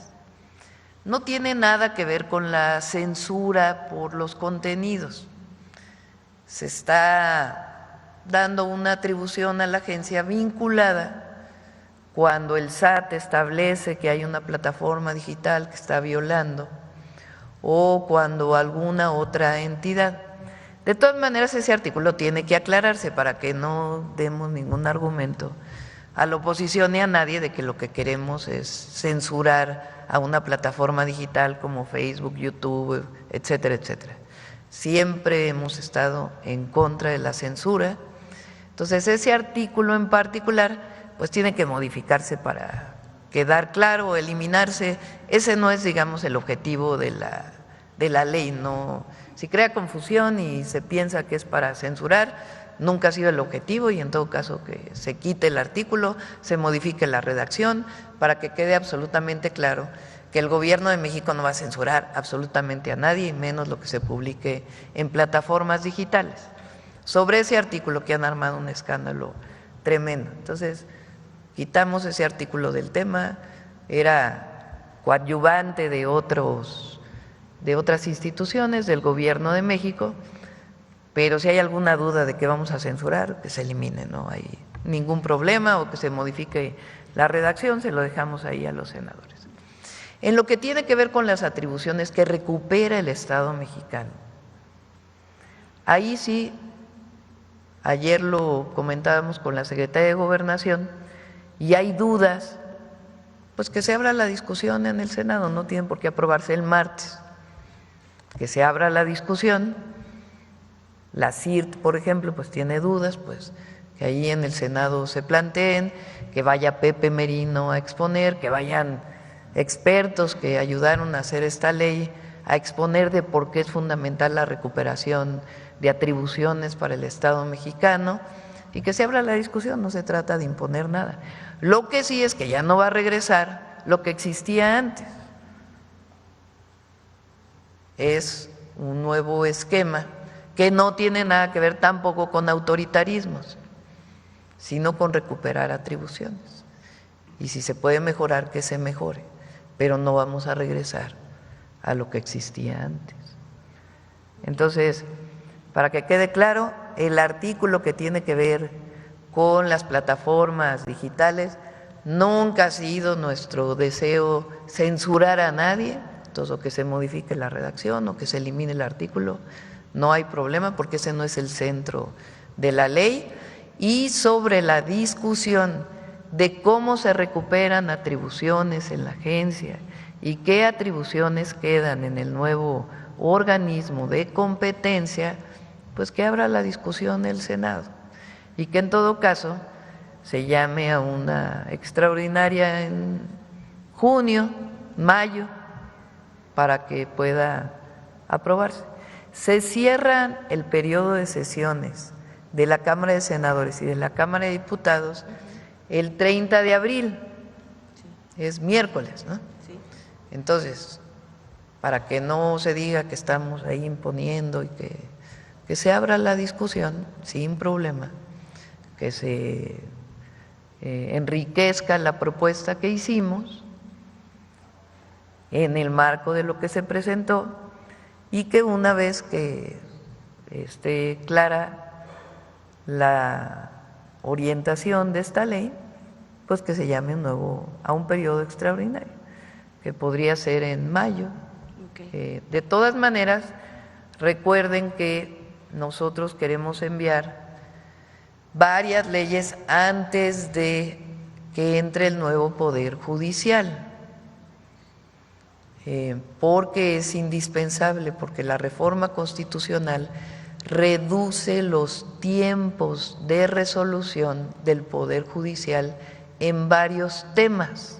No tiene nada que ver con la censura por los contenidos. Se está dando una atribución a la agencia vinculada cuando el SAT establece que hay una plataforma digital que está violando o cuando alguna otra entidad. De todas maneras, ese artículo tiene que aclararse para que no demos ningún argumento a la oposición ni a nadie de que lo que queremos es censurar a una plataforma digital como Facebook, YouTube, etcétera, etcétera. Siempre hemos estado en contra de la censura. Entonces, ese artículo en particular, pues tiene que modificarse para quedar claro o eliminarse. Ese no es, digamos, el objetivo de la ley. No, si crea confusión y se piensa que es para censurar, nunca ha sido el objetivo y en todo caso que se quite el artículo, se modifique la redacción para que quede absolutamente claro que el gobierno de México no va a censurar absolutamente a nadie, y menos lo que se publique en plataformas digitales. Sobre ese artículo que han armado un escándalo tremendo. Entonces, quitamos ese artículo del tema, era coadyuvante de otras instituciones del gobierno de México, pero si hay alguna duda de que vamos a censurar, que se elimine, no hay ningún problema, o que se modifique la redacción, se lo dejamos ahí a los senadores. En lo que tiene que ver con las atribuciones que recupera el Estado mexicano, ahí sí, ayer lo comentábamos con la Secretaría de Gobernación, y hay dudas, pues que se abra la discusión en el Senado, no tienen por qué aprobarse el martes, que se abra la discusión. La CIRT, por ejemplo, pues tiene dudas, pues que ahí en el Senado se planteen, que vaya Pepe Merino a exponer, que vayan expertos que ayudaron a hacer esta ley a exponer de por qué es fundamental la recuperación de atribuciones para el Estado mexicano, y que se abra la discusión, no se trata de imponer nada. Lo que sí es que ya no va a regresar lo que existía antes, es un nuevo esquema que no tiene nada que ver tampoco con autoritarismos, sino con recuperar atribuciones. Y si se puede mejorar, que se mejore, pero no vamos a regresar a lo que existía antes. Entonces, para que quede claro, el artículo que tiene que ver con las plataformas digitales, nunca ha sido nuestro deseo censurar a nadie. Entonces, o que se modifique la redacción o que se elimine el artículo, no hay problema, porque ese no es el centro de la ley. Y sobre la discusión de cómo se recuperan atribuciones en la agencia y qué atribuciones quedan en el nuevo organismo de competencia, pues que abra la discusión el Senado y que en todo caso se llame a una extraordinaria en junio, mayo, para que pueda aprobarse. Se cierra el periodo de sesiones de la Cámara de Senadores y de la Cámara de Diputados el 30 de abril, es miércoles, ¿no? Entonces, para que no se diga que estamos ahí imponiendo y que se abra la discusión sin problema, que se enriquezca la propuesta que hicimos en el marco de lo que se presentó y que una vez que esté clara la orientación de esta ley, pues que se llame a un periodo extraordinario, que podría ser en mayo. Okay. De todas maneras, recuerden que nosotros queremos enviar varias leyes antes de que entre el nuevo Poder Judicial, porque es indispensable, porque la reforma constitucional reduce los tiempos de resolución del Poder Judicial en varios temas.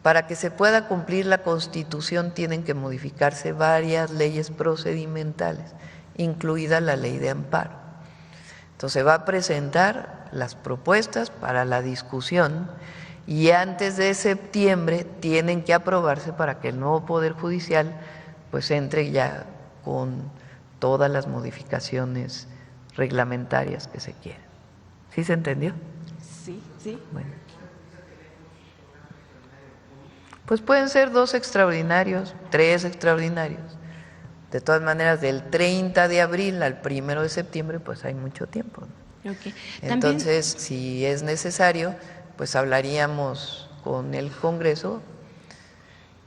Para que se pueda cumplir la Constitución tienen que modificarse varias leyes procedimentales, incluida la Ley de Amparo. Entonces va a presentar las propuestas para la discusión y antes de septiembre tienen que aprobarse para que el nuevo Poder Judicial pues entre ya con todas las modificaciones reglamentarias que se quieran. ¿Sí se entendió? Sí, sí. Bueno. Pues pueden ser 2 extraordinarios, 3 extraordinarios. De todas maneras, del 30 de abril al 1 de septiembre, pues hay mucho tiempo, ¿no? Okay. Entonces, si es necesario, pues hablaríamos con el Congreso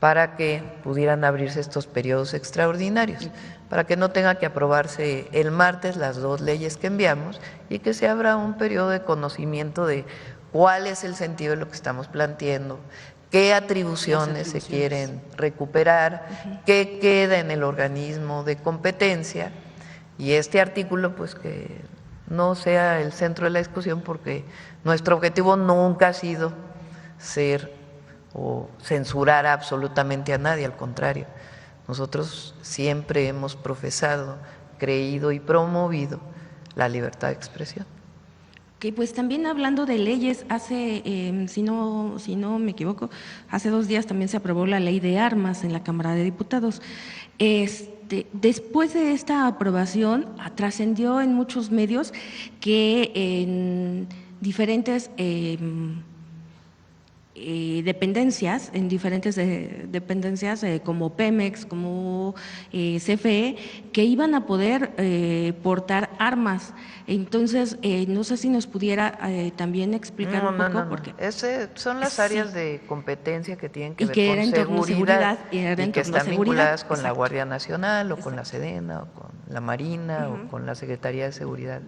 para que pudieran abrirse estos periodos extraordinarios, para que no tenga que aprobarse el martes las 2 leyes que enviamos y que se abra un periodo de conocimiento de cuál es el sentido de lo que estamos planteando, qué atribuciones se quieren recuperar, qué queda en el organismo de competencia, y este artículo pues que no sea el centro de la discusión, porque nuestro objetivo nunca ha sido ser o censurar absolutamente a nadie, al contrario, nosotros siempre hemos profesado, creído y promovido la libertad de expresión. Que pues también hablando de leyes, hace, si no me equivoco, hace 2 días también se aprobó la ley de armas en la Cámara de Diputados. Después de esta aprobación, trascendió en muchos medios que en diferentes dependencias, como Pemex, como CFE, que iban a poder portar armas. Entonces, no sé si nos pudiera también explicar un poco. Porque son las áreas de competencia que tienen que ver con seguridad y que están vinculadas con la Guardia Nacional o con la Sedena o con la Marina o con la Secretaría de Seguridad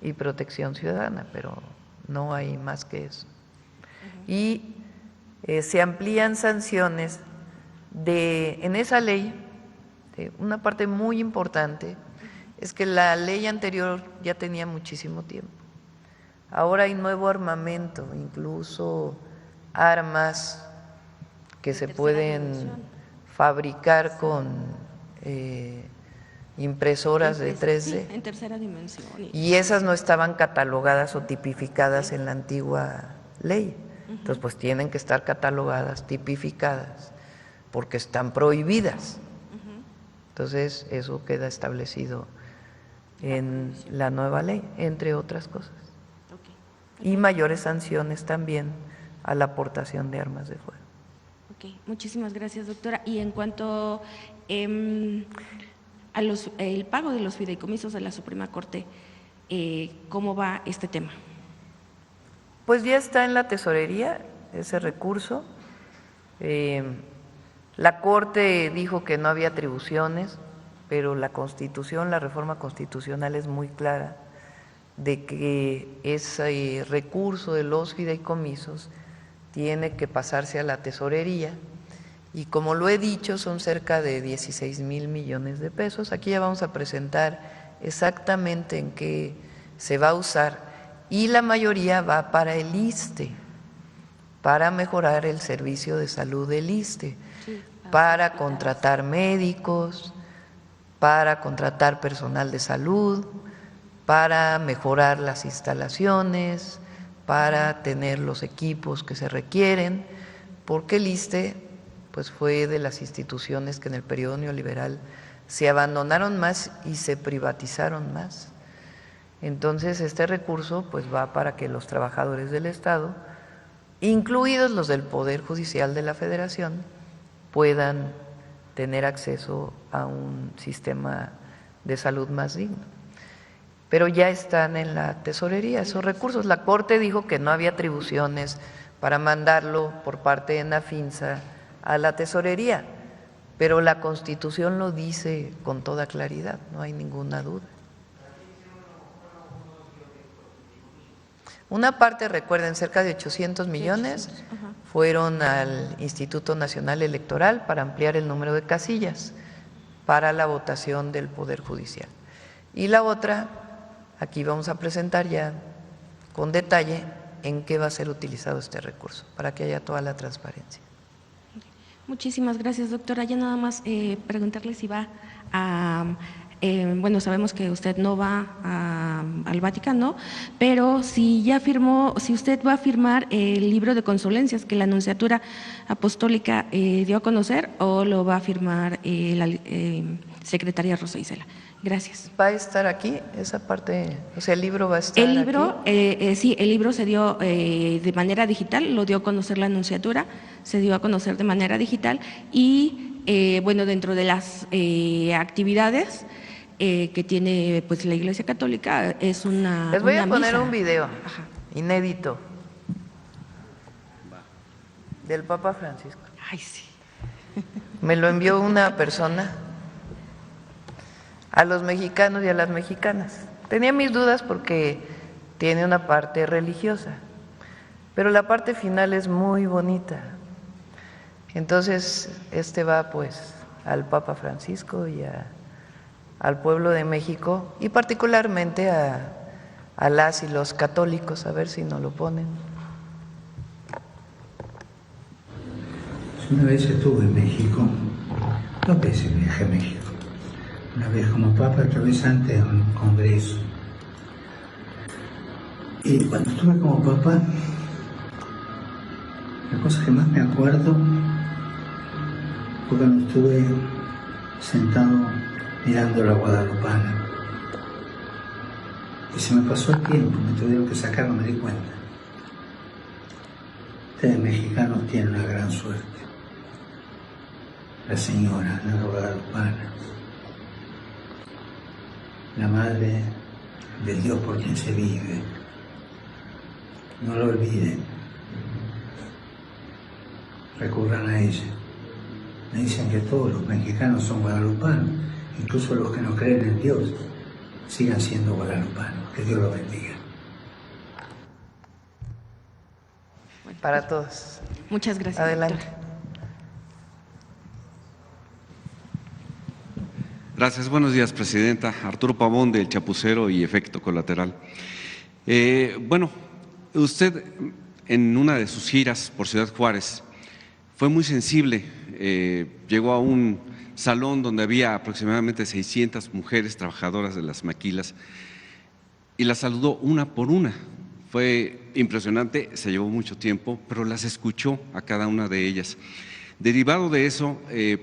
y Protección Ciudadana, pero no hay más que eso. Y se amplían sanciones en esa ley. Una parte muy importante es que la ley anterior ya tenía muchísimo tiempo. Ahora hay nuevo armamento, incluso armas que se pueden fabricar con impresoras de 3D. Sí, en tercera dimensión. Y esas no estaban catalogadas o tipificadas en la antigua ley. Entonces, pues tienen que estar catalogadas, tipificadas, porque están prohibidas. Entonces, eso queda establecido en la nueva ley, entre otras cosas. Y mayores sanciones también a la aportación de armas de fuego. Ok, muchísimas gracias, doctora. Y en cuanto a el pago de los fideicomisos de la Suprema Corte, ¿cómo va este tema? Pues ya está en la tesorería ese recurso. La Corte dijo que no había atribuciones, pero la Constitución, la reforma constitucional es muy clara de que ese recurso de los fideicomisos tiene que pasarse a la tesorería, y como lo he dicho, son cerca de 16,000 millones de pesos. Aquí ya vamos a presentar exactamente en qué se va a usar, y la mayoría va para el ISSSTE, para mejorar el servicio de salud del ISSSTE, para contratar médicos, para contratar personal de salud, para mejorar las instalaciones, para tener los equipos que se requieren, porque el ISSSTE pues fue de las instituciones que en el periodo neoliberal se abandonaron más y se privatizaron más. Entonces este recurso pues va para que los trabajadores del Estado, incluidos los del Poder Judicial de la Federación, puedan tener acceso a un sistema de salud más digno. Pero ya están en la tesorería esos recursos. La Corte dijo que no había atribuciones para mandarlo por parte de Nafinsa a la tesorería, pero la Constitución lo dice con toda claridad, no hay ninguna duda. Una parte, recuerden, cerca de 800 millones fueron al Instituto Nacional Electoral para ampliar el número de casillas para la votación del Poder Judicial. Y la otra, aquí vamos a presentar ya con detalle en qué va a ser utilizado este recurso, para que haya toda la transparencia. Muchísimas gracias, doctora. Ya nada más preguntarle si va a… bueno, sabemos que usted no va al Vaticano, pero si ya firmó, si usted va a firmar el libro de condolencias que la Nunciatura Apostólica dio a conocer, o lo va a firmar la secretaria Rosa Isela. Gracias. ¿Va a estar aquí esa parte? O sea, ¿el libro va a estar el libro, aquí? Sí, el libro se dio de manera digital, lo dio a conocer la Nunciatura, se dio a conocer de manera digital y, bueno, dentro de las actividades que tiene pues la Iglesia Católica es una… Les voy una a poner misa. un video Ajá. inédito del Papa Francisco. Ay, sí. Me lo envió una persona a los mexicanos y a las mexicanas. Tenía mis dudas porque tiene una parte religiosa, pero la parte final es muy bonita. Entonces, este va pues al Papa Francisco y al pueblo de México y particularmente a las y los católicos, a ver si nos lo ponen. Una vez estuve en México, 2 veces viajé a México. Una vez como papa, otra vez antes en un congreso. Y cuando estuve como papa, la cosa que más me acuerdo fue cuando estuve sentado mirando la Guadalupana. Y se me pasó el tiempo, me tuvieron que sacar, no me di cuenta. Ustedes mexicanos tienen una gran suerte. La señora, la Guadalupana, la madre del Dios por quien se vive. No lo olviden. Recurran a ella. Me dicen que todos los mexicanos son guadalupanos, incluso los que no creen en Dios, sigan siendo guadalupanos. Que Dios los bendiga. Para todos. Muchas gracias. Adelante. Doctora. Gracias, buenos días, Presidenta. Arturo Pavón, del Chapucero y Efecto Colateral. Bueno, usted en una de sus giras por Ciudad Juárez fue muy sensible, llegó a un salón donde había aproximadamente 600 mujeres trabajadoras de las maquilas y las saludó una por una. Fue impresionante, se llevó mucho tiempo, pero las escuchó a cada una de ellas. Derivado de eso,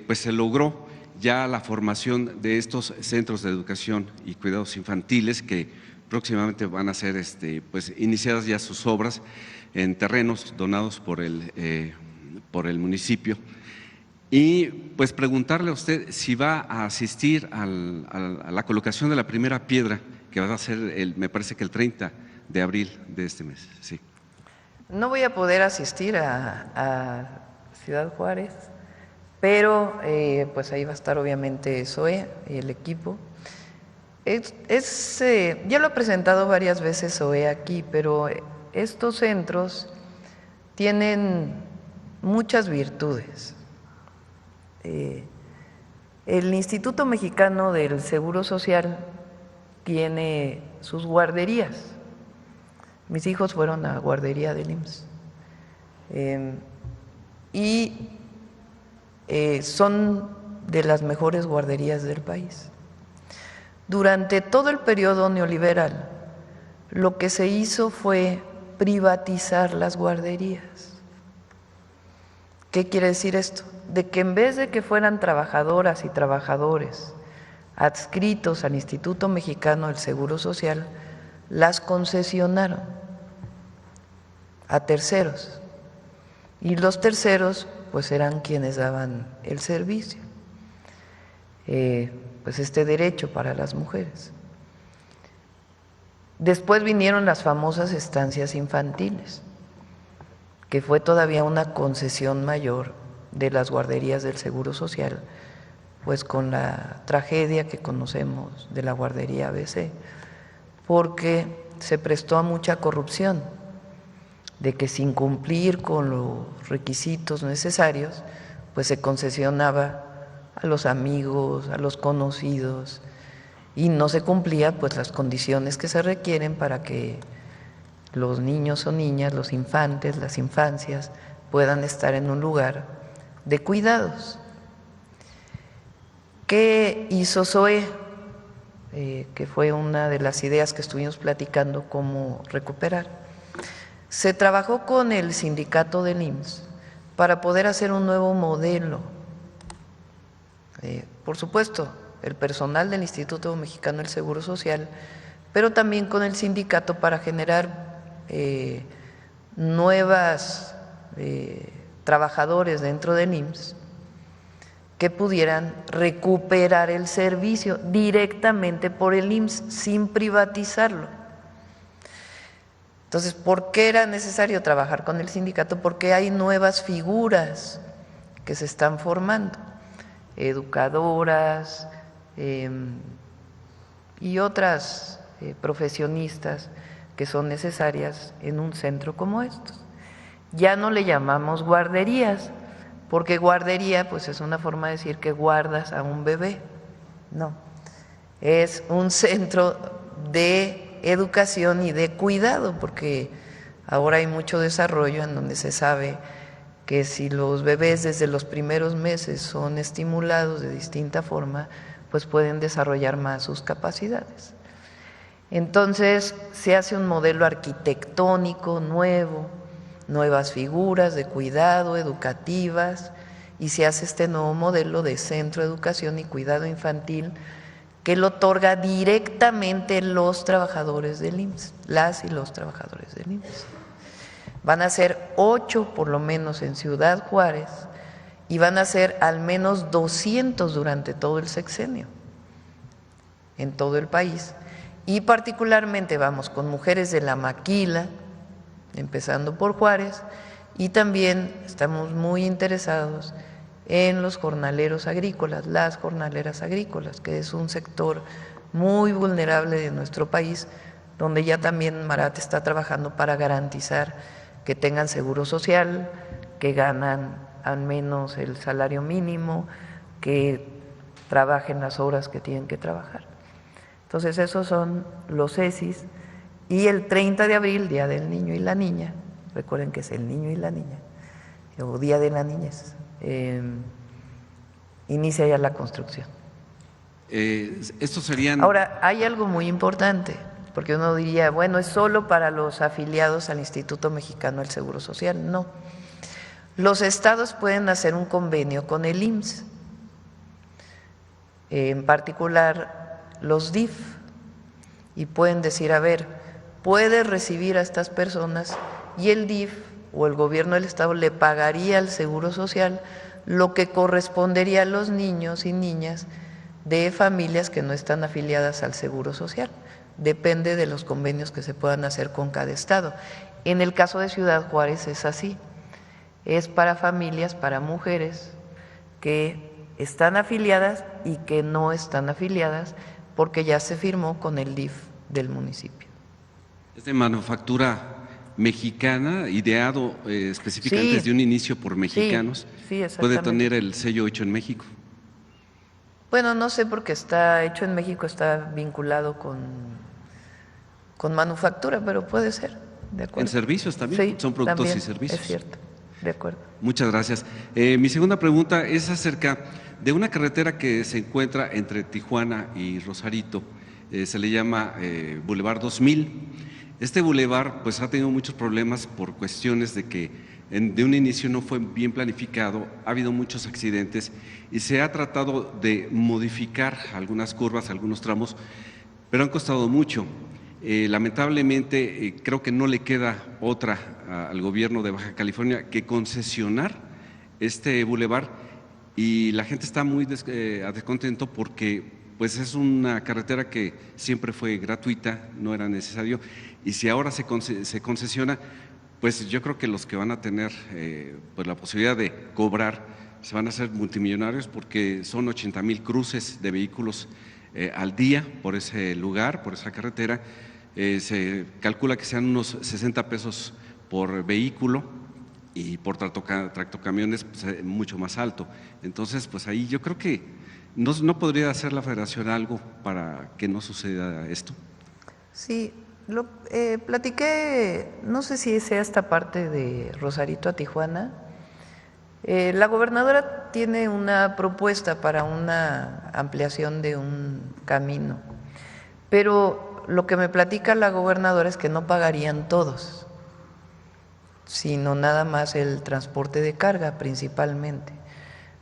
pues se logró ya la formación de estos centros de educación y cuidados infantiles que próximamente van a ser pues iniciadas ya sus obras en terrenos donados por el municipio. Y pues preguntarle a usted si va a asistir a la colocación de la primera piedra, que va a ser me parece que el 30 de abril de este mes. Sí. No voy a poder asistir a Ciudad Juárez, pero pues ahí va a estar obviamente Zoe y el equipo. Ya lo he presentado varias veces Zoe aquí, pero estos centros tienen muchas virtudes. El Instituto Mexicano del Seguro Social tiene sus guarderías. Mis hijos fueron a guardería del IMSS. Son de las mejores guarderías del país. Durante todo el periodo neoliberal, lo que se hizo fue privatizar las guarderías. ¿Qué quiere decir esto? De que en vez de que fueran trabajadoras y trabajadores adscritos al Instituto Mexicano del Seguro Social, las concesionaron a terceros. Y los terceros, pues eran quienes daban el servicio, pues este derecho para las mujeres. Después vinieron las famosas estancias infantiles, que fue todavía una concesión mayor de las guarderías del Seguro Social, pues con la tragedia que conocemos de la guardería ABC, porque se prestó a mucha corrupción, de que sin cumplir con los requisitos necesarios, pues se concesionaba a los amigos, a los conocidos, y no se cumplía pues las condiciones que se requieren para que los niños o niñas, los infantes, las infancias puedan estar en un lugar de cuidados. ¿Qué hizo SOE? Que fue una de las ideas que estuvimos platicando cómo recuperar. Se trabajó con el sindicato del IMSS para poder hacer un nuevo modelo. Por supuesto, el personal del Instituto Mexicano del Seguro Social, pero también con el sindicato para generar nuevas trabajadores dentro del IMSS que pudieran recuperar el servicio directamente por el IMSS sin privatizarlo. Entonces, ¿por qué era necesario trabajar con el sindicato? Porque hay nuevas figuras que se están formando, educadoras y otras profesionistas que son necesarias en un centro como estos. Ya no le llamamos guarderías, porque guardería pues es una forma de decir que guardas a un bebé. No, es un centro de educación y de cuidado, porque ahora hay mucho desarrollo en donde se sabe que si los bebés desde los primeros meses son estimulados de distinta forma, pues pueden desarrollar más sus capacidades. Entonces se hace un modelo arquitectónico nuevo, nuevas figuras de cuidado educativas, y se hace este nuevo modelo de centro de educación y cuidado infantil que lo otorga directamente los trabajadores del IMSS, las y los trabajadores del IMSS. Van a ser 8 por lo menos en Ciudad Juárez y van a ser al menos 200 durante todo el sexenio en todo el país. Y particularmente vamos con mujeres de la maquila, empezando por Juárez, y también estamos muy interesados en los jornaleros agrícolas, las jornaleras agrícolas, que es un sector muy vulnerable de nuestro país, donde ya también Marat está trabajando para garantizar que tengan seguro social, que ganan al menos el salario mínimo, que trabajen las horas que tienen que trabajar. Entonces esos son los ESIS. Y el 30 de abril, Día del Niño y la Niña, recuerden que es el niño y la niña, o Día de la Niñez, inicia ya la construcción. Estos serían… Ahora, hay algo muy importante, porque uno diría, bueno, es solo para los afiliados al Instituto Mexicano del Seguro Social. No, los estados pueden hacer un convenio con el IMSS, en particular los DIF, y pueden decir, a ver, puede recibir a estas personas y el DIF o el gobierno del estado le pagaría al Seguro Social lo que correspondería a los niños y niñas de familias que no están afiliadas al Seguro Social. Depende de los convenios que se puedan hacer con cada estado. En el caso de Ciudad Juárez es así, es para familias, para mujeres que están afiliadas y que no están afiliadas, porque ya se firmó con el DIF del municipio. Es de manufactura mexicana, ideado específicamente desde un inicio por mexicanos. Sí, exactamente. ¿Puede tener el sello hecho en México? Bueno, no sé, porque está hecho en México, está vinculado con manufactura, pero puede ser, de acuerdo. ¿En servicios también? Sí, son productos también, y servicios. es cierto, de acuerdo. Muchas gracias. Mi segunda pregunta es acerca de una carretera que se encuentra entre Tijuana y Rosarito, se le llama Boulevard 2000. Este bulevar pues ha tenido muchos problemas por cuestiones de que de un inicio no fue bien planificado, ha habido muchos accidentes y se ha tratado de modificar algunas curvas, algunos tramos, pero han costado mucho. Lamentablemente creo que no le queda otra al gobierno de Baja California que concesionar este bulevar, y la gente está muy descontento porque pues es una carretera que siempre fue gratuita, no era necesario, y si ahora se concesiona, pues yo creo que los que van a tener pues la posibilidad de cobrar se van a hacer multimillonarios, porque son 80,000 cruces de vehículos al día por ese lugar, por esa carretera. Se calcula que sean unos 60 pesos por vehículo, y por tractocamiones pues, mucho más alto. Entonces, pues ahí yo creo que no podría hacer la Federación algo para que no suceda esto. Sí, lo platiqué, no sé si sea esta parte de Rosarito a Tijuana. La gobernadora tiene una propuesta para una ampliación de un camino, pero lo que me platica la gobernadora es que no pagarían todos, sino nada más el transporte de carga principalmente.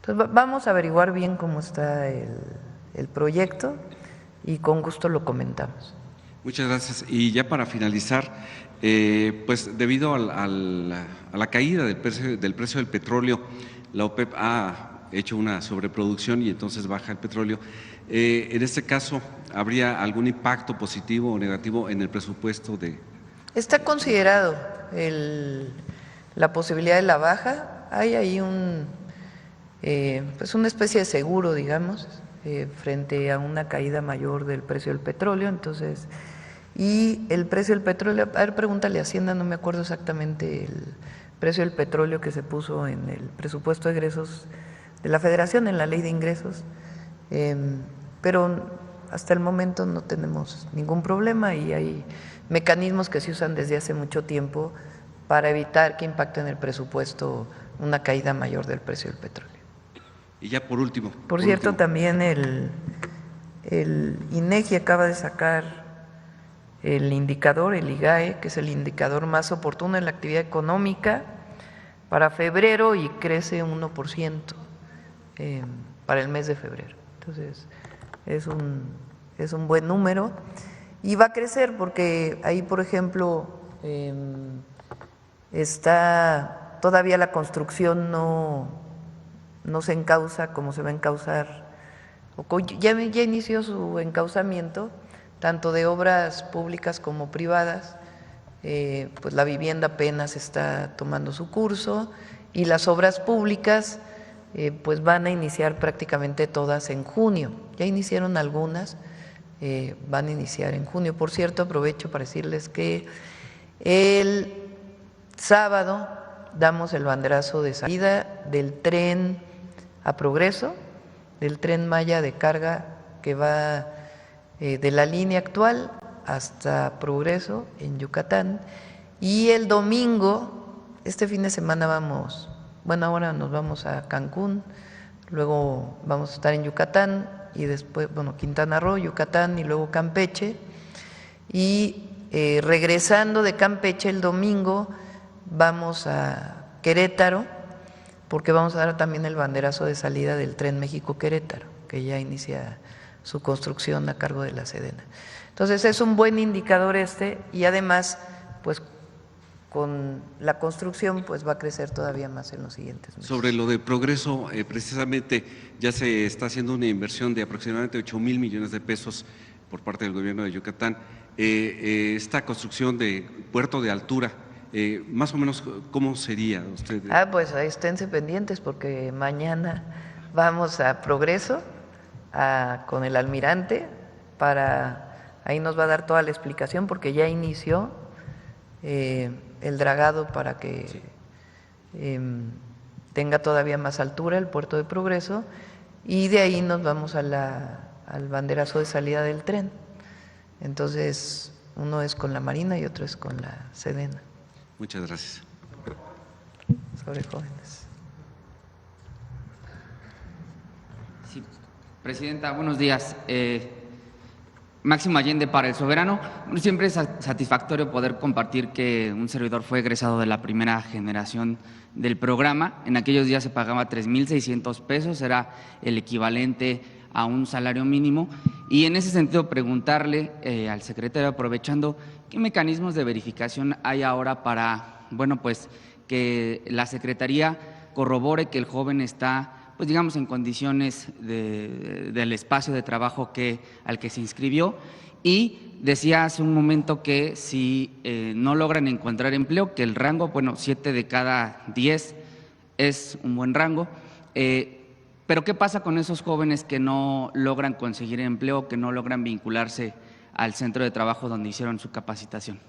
Entonces vamos a averiguar bien cómo está el proyecto y con gusto lo comentamos. Muchas gracias. Y ya para finalizar, pues debido a la caída del precio del petróleo, la OPEP ha hecho una sobreproducción y entonces baja el petróleo. En este caso, ¿habría algún impacto positivo o negativo en el presupuesto de? Está considerado la posibilidad de la baja. Hay ahí pues una especie de seguro, digamos, frente a una caída mayor del precio del petróleo. Entonces, y el precio del petróleo, a ver, pregúntale a Hacienda, no me acuerdo exactamente el precio del petróleo que se puso en el presupuesto de egresos de la Federación, en la ley de ingresos, pero hasta el momento no tenemos ningún problema y hay mecanismos que se usan desde hace mucho tiempo para evitar que impacte en el presupuesto una caída mayor del precio del petróleo. Y ya por último. Por cierto, también el INEGI acaba de sacar el indicador, el IGAE, que es el indicador más oportuno en la actividad económica para febrero, y crece 1% para el mes de febrero. Entonces, es un buen número y va a crecer porque ahí, por ejemplo, está todavía la construcción no se encauza como se va a encauzar, ya inició su encauzamiento, tanto de obras públicas como privadas. Pues la vivienda apenas está tomando su curso y las obras públicas pues van a iniciar prácticamente todas en junio. Ya iniciaron algunas, van a iniciar en junio. Por cierto, aprovecho para decirles que el sábado damos el banderazo de salida del tren a Progreso, del tren Maya de carga que va de la línea actual hasta Progreso en Yucatán. Y el domingo, este fin de semana ahora nos vamos a Cancún, luego vamos a estar en Yucatán y después, Quintana Roo, Yucatán y luego Campeche. Y regresando de Campeche el domingo vamos a Querétaro, porque vamos a dar también el banderazo de salida del tren México-Querétaro, que ya inicia su construcción a cargo de la Sedena. Entonces es un buen indicador y además pues con la construcción pues va a crecer todavía más en los siguientes meses. Sobre lo de Progreso, precisamente ya se está haciendo una inversión de aproximadamente 8,000 millones de pesos por parte del gobierno de Yucatán. Esta construcción de puerto de altura, más o menos, ¿cómo sería usted? Pues ahí esténse pendientes porque mañana vamos a Progreso con el almirante ahí nos va a dar toda la explicación porque ya inició el dragado para que tenga todavía más altura el puerto de Progreso, y de ahí nos vamos al banderazo de salida del tren. Entonces uno es con la Marina y otro es con la Sedena. Muchas gracias. Sobre jóvenes. Sí, Presidenta, buenos días. Máximo Allende para El Soberano. Siempre es satisfactorio poder compartir que un servidor fue egresado de la primera generación del programa. En aquellos días se pagaba 3,600 pesos, era el equivalente a un salario mínimo. Y en ese sentido preguntarle al secretario, aprovechando, ¿qué mecanismos de verificación hay ahora para, bueno, pues que la Secretaría corrobore que el joven está, pues digamos, en condiciones del espacio de trabajo al que se inscribió? Y decía hace un momento que si no logran encontrar empleo, que el rango, bueno, 7 de cada 10 es un buen rango, pero ¿qué pasa con esos jóvenes que no logran conseguir empleo, que no logran vincularse al centro de trabajo donde hicieron su capacitación?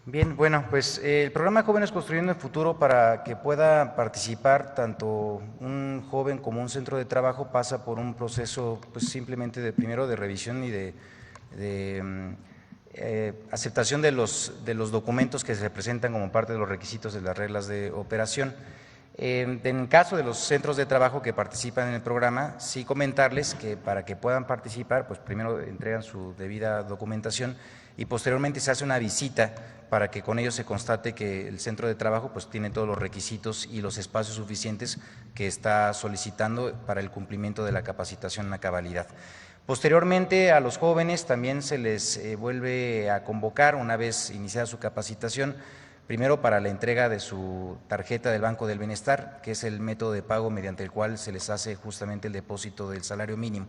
Bien, bueno, pues el programa Jóvenes Construyendo el Futuro, para que pueda participar tanto un joven como un centro de trabajo, pasa por un proceso pues simplemente primero de revisión y de aceptación de los documentos que se presentan como parte de los requisitos de las reglas de operación. En el caso de los centros de trabajo que participan en el programa, sí comentarles que para que puedan participar, pues primero entregan su debida documentación y posteriormente se hace una visita para que con ellos se constate que el centro de trabajo pues tiene todos los requisitos y los espacios suficientes que está solicitando para el cumplimiento de la capacitación a cabalidad. Posteriormente a los jóvenes también se les vuelve a convocar una vez iniciada su capacitación, primero para la entrega de su tarjeta del Banco del Bienestar, que es el método de pago mediante el cual se les hace justamente el depósito del salario mínimo.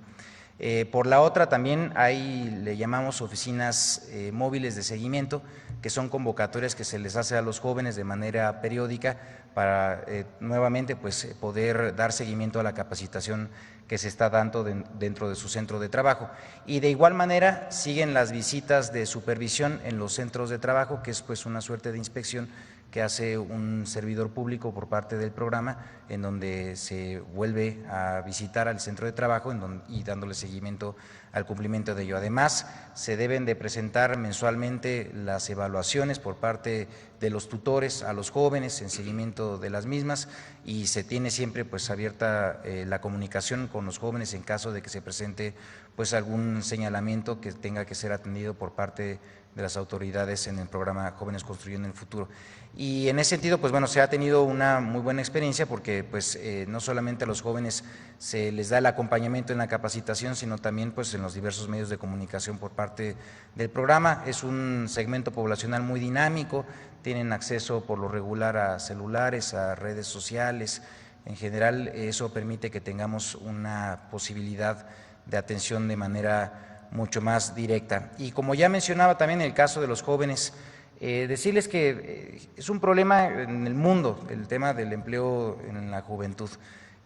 Por la otra también le llamamos oficinas móviles de seguimiento, que son convocatorias que se les hace a los jóvenes de manera periódica para nuevamente pues poder dar seguimiento a la capacitación que se está dando dentro de su centro de trabajo. Y de igual manera siguen las visitas de supervisión en los centros de trabajo, que es pues una suerte de inspección que hace un servidor público por parte del programa, en donde se vuelve a visitar al centro de trabajo y dándole seguimiento al cumplimiento de ello. Además, se deben de presentar mensualmente las evaluaciones por parte de los tutores a los jóvenes en seguimiento de las mismas, y se tiene siempre pues abierta la comunicación con los jóvenes en caso de que se presente pues algún señalamiento que tenga que ser atendido por parte de las autoridades en el programa Jóvenes Construyendo el Futuro. Y en ese sentido, pues bueno, se ha tenido una muy buena experiencia porque pues no solamente a los jóvenes se les da el acompañamiento en la capacitación, sino también pues en los diversos medios de comunicación por parte del programa. Es un segmento poblacional muy dinámico, tienen acceso por lo regular a celulares, a redes sociales. En general, eso permite que tengamos una posibilidad de atención de manera mucho más directa. Y como ya mencionaba también en el caso de los jóvenes, decirles que es un problema en el mundo el tema del empleo en la juventud.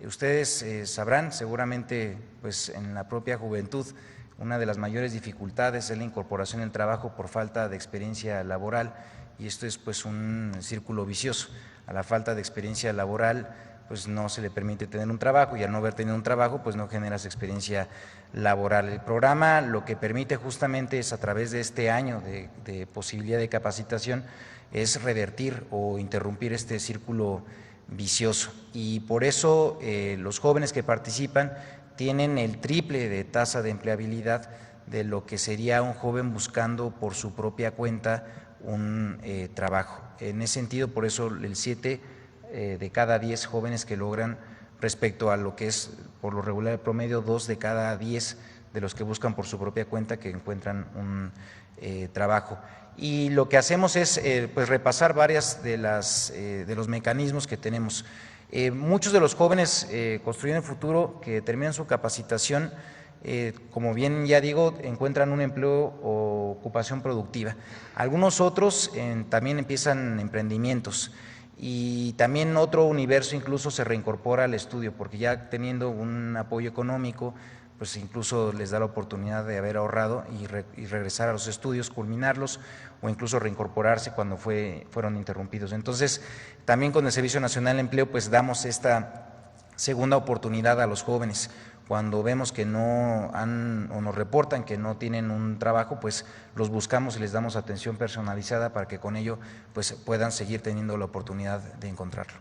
Ustedes sabrán seguramente pues en la propia juventud una de las mayores dificultades es la incorporación al trabajo por falta de experiencia laboral, y esto es pues un círculo vicioso. A la falta de experiencia laboral pues no se le permite tener un trabajo, y al no haber tenido un trabajo pues no generas experiencia laboral. El programa lo que permite justamente es, a través de este año de posibilidad de capacitación, es revertir o interrumpir este círculo vicioso, y por eso los jóvenes que participan tienen el triple de tasa de empleabilidad de lo que sería un joven buscando por su propia cuenta un trabajo. En ese sentido, por eso el 7 de cada 10 jóvenes que logran, respecto a lo que es por lo regular el promedio, 2 de cada 10 de los que buscan por su propia cuenta que encuentran un trabajo. Y lo que hacemos es pues repasar varias de los mecanismos que tenemos. Muchos de los jóvenes Construyendo el Futuro que terminan su capacitación, como bien ya digo, encuentran un empleo o ocupación productiva. Algunos otros también empiezan emprendimientos, y también otro universo incluso se reincorpora al estudio, porque ya teniendo un apoyo económico, pues incluso les da la oportunidad de haber ahorrado y regresar a los estudios, culminarlos, o incluso reincorporarse cuando fueron interrumpidos. Entonces, también con el Servicio Nacional de Empleo pues damos esta segunda oportunidad a los jóvenes. Cuando vemos que no han o nos reportan que no tienen un trabajo, pues los buscamos y les damos atención personalizada para que con ello pues puedan seguir teniendo la oportunidad de encontrarlo.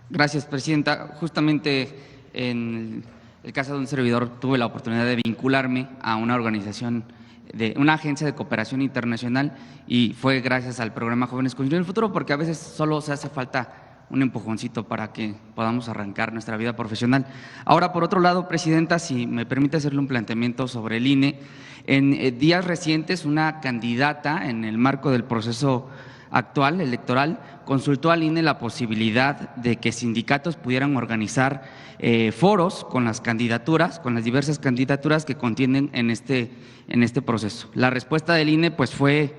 Gracias, Presidenta. Justamente en el caso de un servidor tuve la oportunidad de vincularme a una organización, de una agencia de cooperación internacional, y fue gracias al programa Jóvenes Construyendo el Futuro, porque a veces solo se hace falta un empujoncito para que podamos arrancar nuestra vida profesional. Ahora, por otro lado, Presidenta, si me permite hacerle un planteamiento sobre el INE, en días recientes una candidata en el marco del proceso actual electoral consultó al INE la posibilidad de que sindicatos pudieran organizar foros con las candidaturas, con las diversas candidaturas que contienen en este proceso. La respuesta del INE pues fue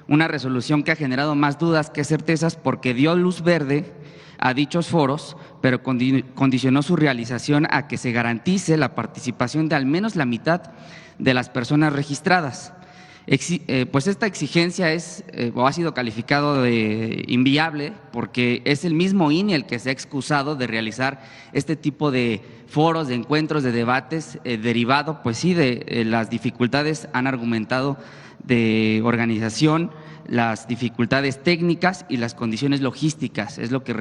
una resolución que ha generado más dudas que certezas, porque dio luz verde a dichos foros, pero condicionó su realización a que se garantice la participación de al menos la mitad de las personas registradas. Pues esta exigencia es o ha sido calificado de inviable, porque es el mismo INE el que se ha excusado de realizar este tipo de foros, de encuentros, de debates, derivado, pues sí, de las dificultades, han argumentado, de organización, las dificultades técnicas y las condiciones logísticas. Es lo que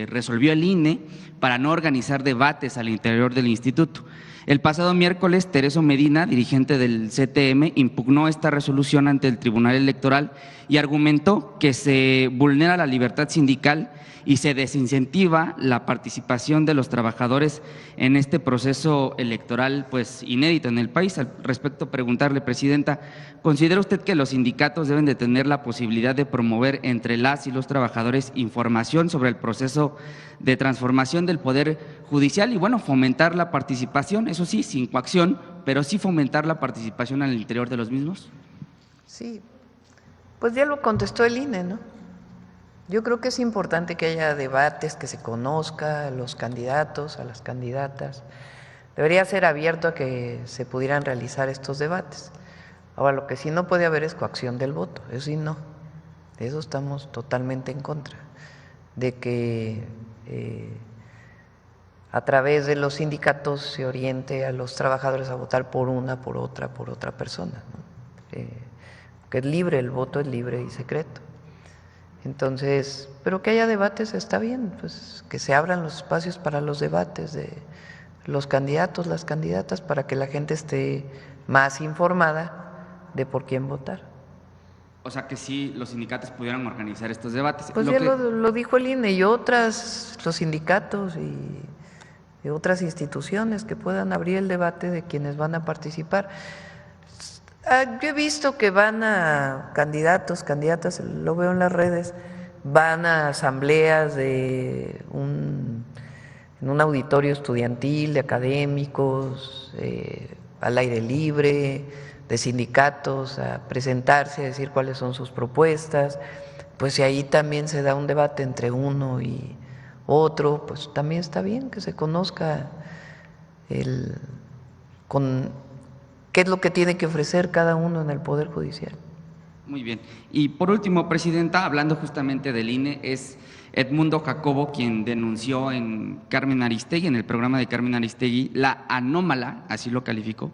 resolvió el INE para no organizar debates al interior del instituto. El pasado miércoles, Tereso Medina, dirigente del CTM, impugnó esta resolución ante el Tribunal Electoral y argumentó que se vulnera la libertad sindical y se desincentiva la participación de los trabajadores en este proceso electoral pues inédito en el país. Al respecto, preguntarle, Presidenta, ¿considera usted que los sindicatos deben de tener la posibilidad de promover entre las y los trabajadores información sobre el proceso de transformación del Poder Judicial y, bueno, fomentar la participación, eso sí, sin coacción, pero sí fomentar la participación al interior de los mismos? Sí, pues ya lo contestó el INE, ¿no? Yo creo que es importante que haya debates, que se conozca a los candidatos, a las candidatas. Debería ser abierto a que se pudieran realizar estos debates. Ahora, lo que sí no puede haber es coacción del voto, eso sí no. De eso estamos totalmente en contra, de que a través de los sindicatos se oriente a los trabajadores a votar por una, por otra persona, ¿no? Que es libre, el voto es libre y secreto. Entonces, pero que haya debates está bien, pues que se abran los espacios para los debates de los candidatos, las candidatas, para que la gente esté más informada de por quién votar. O sea, que sí los sindicatos pudieran organizar estos debates. Pues ya lo dijo el INE y otras, los sindicatos y otras instituciones que puedan abrir el debate de quienes van a participar. Yo he visto que van a candidatos, candidatas, lo veo en las redes, van a asambleas en un auditorio estudiantil, de académicos, al aire libre, de sindicatos, a presentarse, a decir cuáles son sus propuestas. Pues si ahí también se da un debate entre uno y otro, pues también está bien que se conozca qué es lo que tiene que ofrecer cada uno en el Poder Judicial. Muy bien. Y por último, Presidenta, hablando justamente del INE, es Edmundo Jacobo quien denunció en Carmen Aristegui, en el programa de Carmen Aristegui, la anómala, así lo calificó,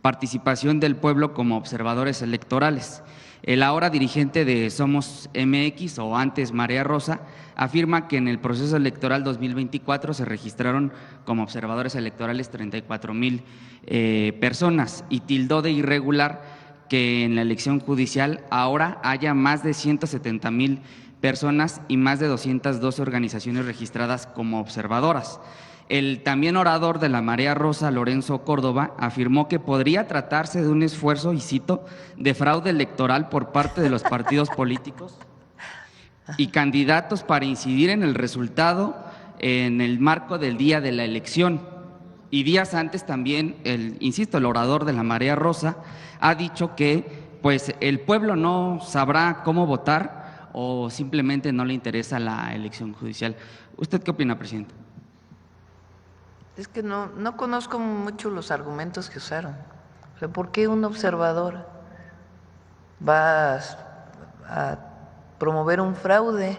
participación del pueblo como observadores electorales. El ahora dirigente de Somos MX, o antes Marea Rosa, afirma que en el proceso electoral 2024 se registraron como observadores electorales 34,000 personas y tildó de irregular que en la elección judicial ahora haya más de 170,000 personas y más de 212 organizaciones registradas como observadoras. El también orador de la Marea Rosa, Lorenzo Córdoba, afirmó que podría tratarse de un esfuerzo, y cito, de fraude electoral por parte de los partidos políticos y candidatos para incidir en el resultado en el marco del día de la elección. Y días antes también, el orador de la Marea Rosa ha dicho que pues el pueblo no sabrá cómo votar o simplemente no le interesa la elección judicial. ¿Usted qué opina, Presidente? Es que no conozco mucho los argumentos que usaron. O sea, ¿por qué un observador va a promover un fraude?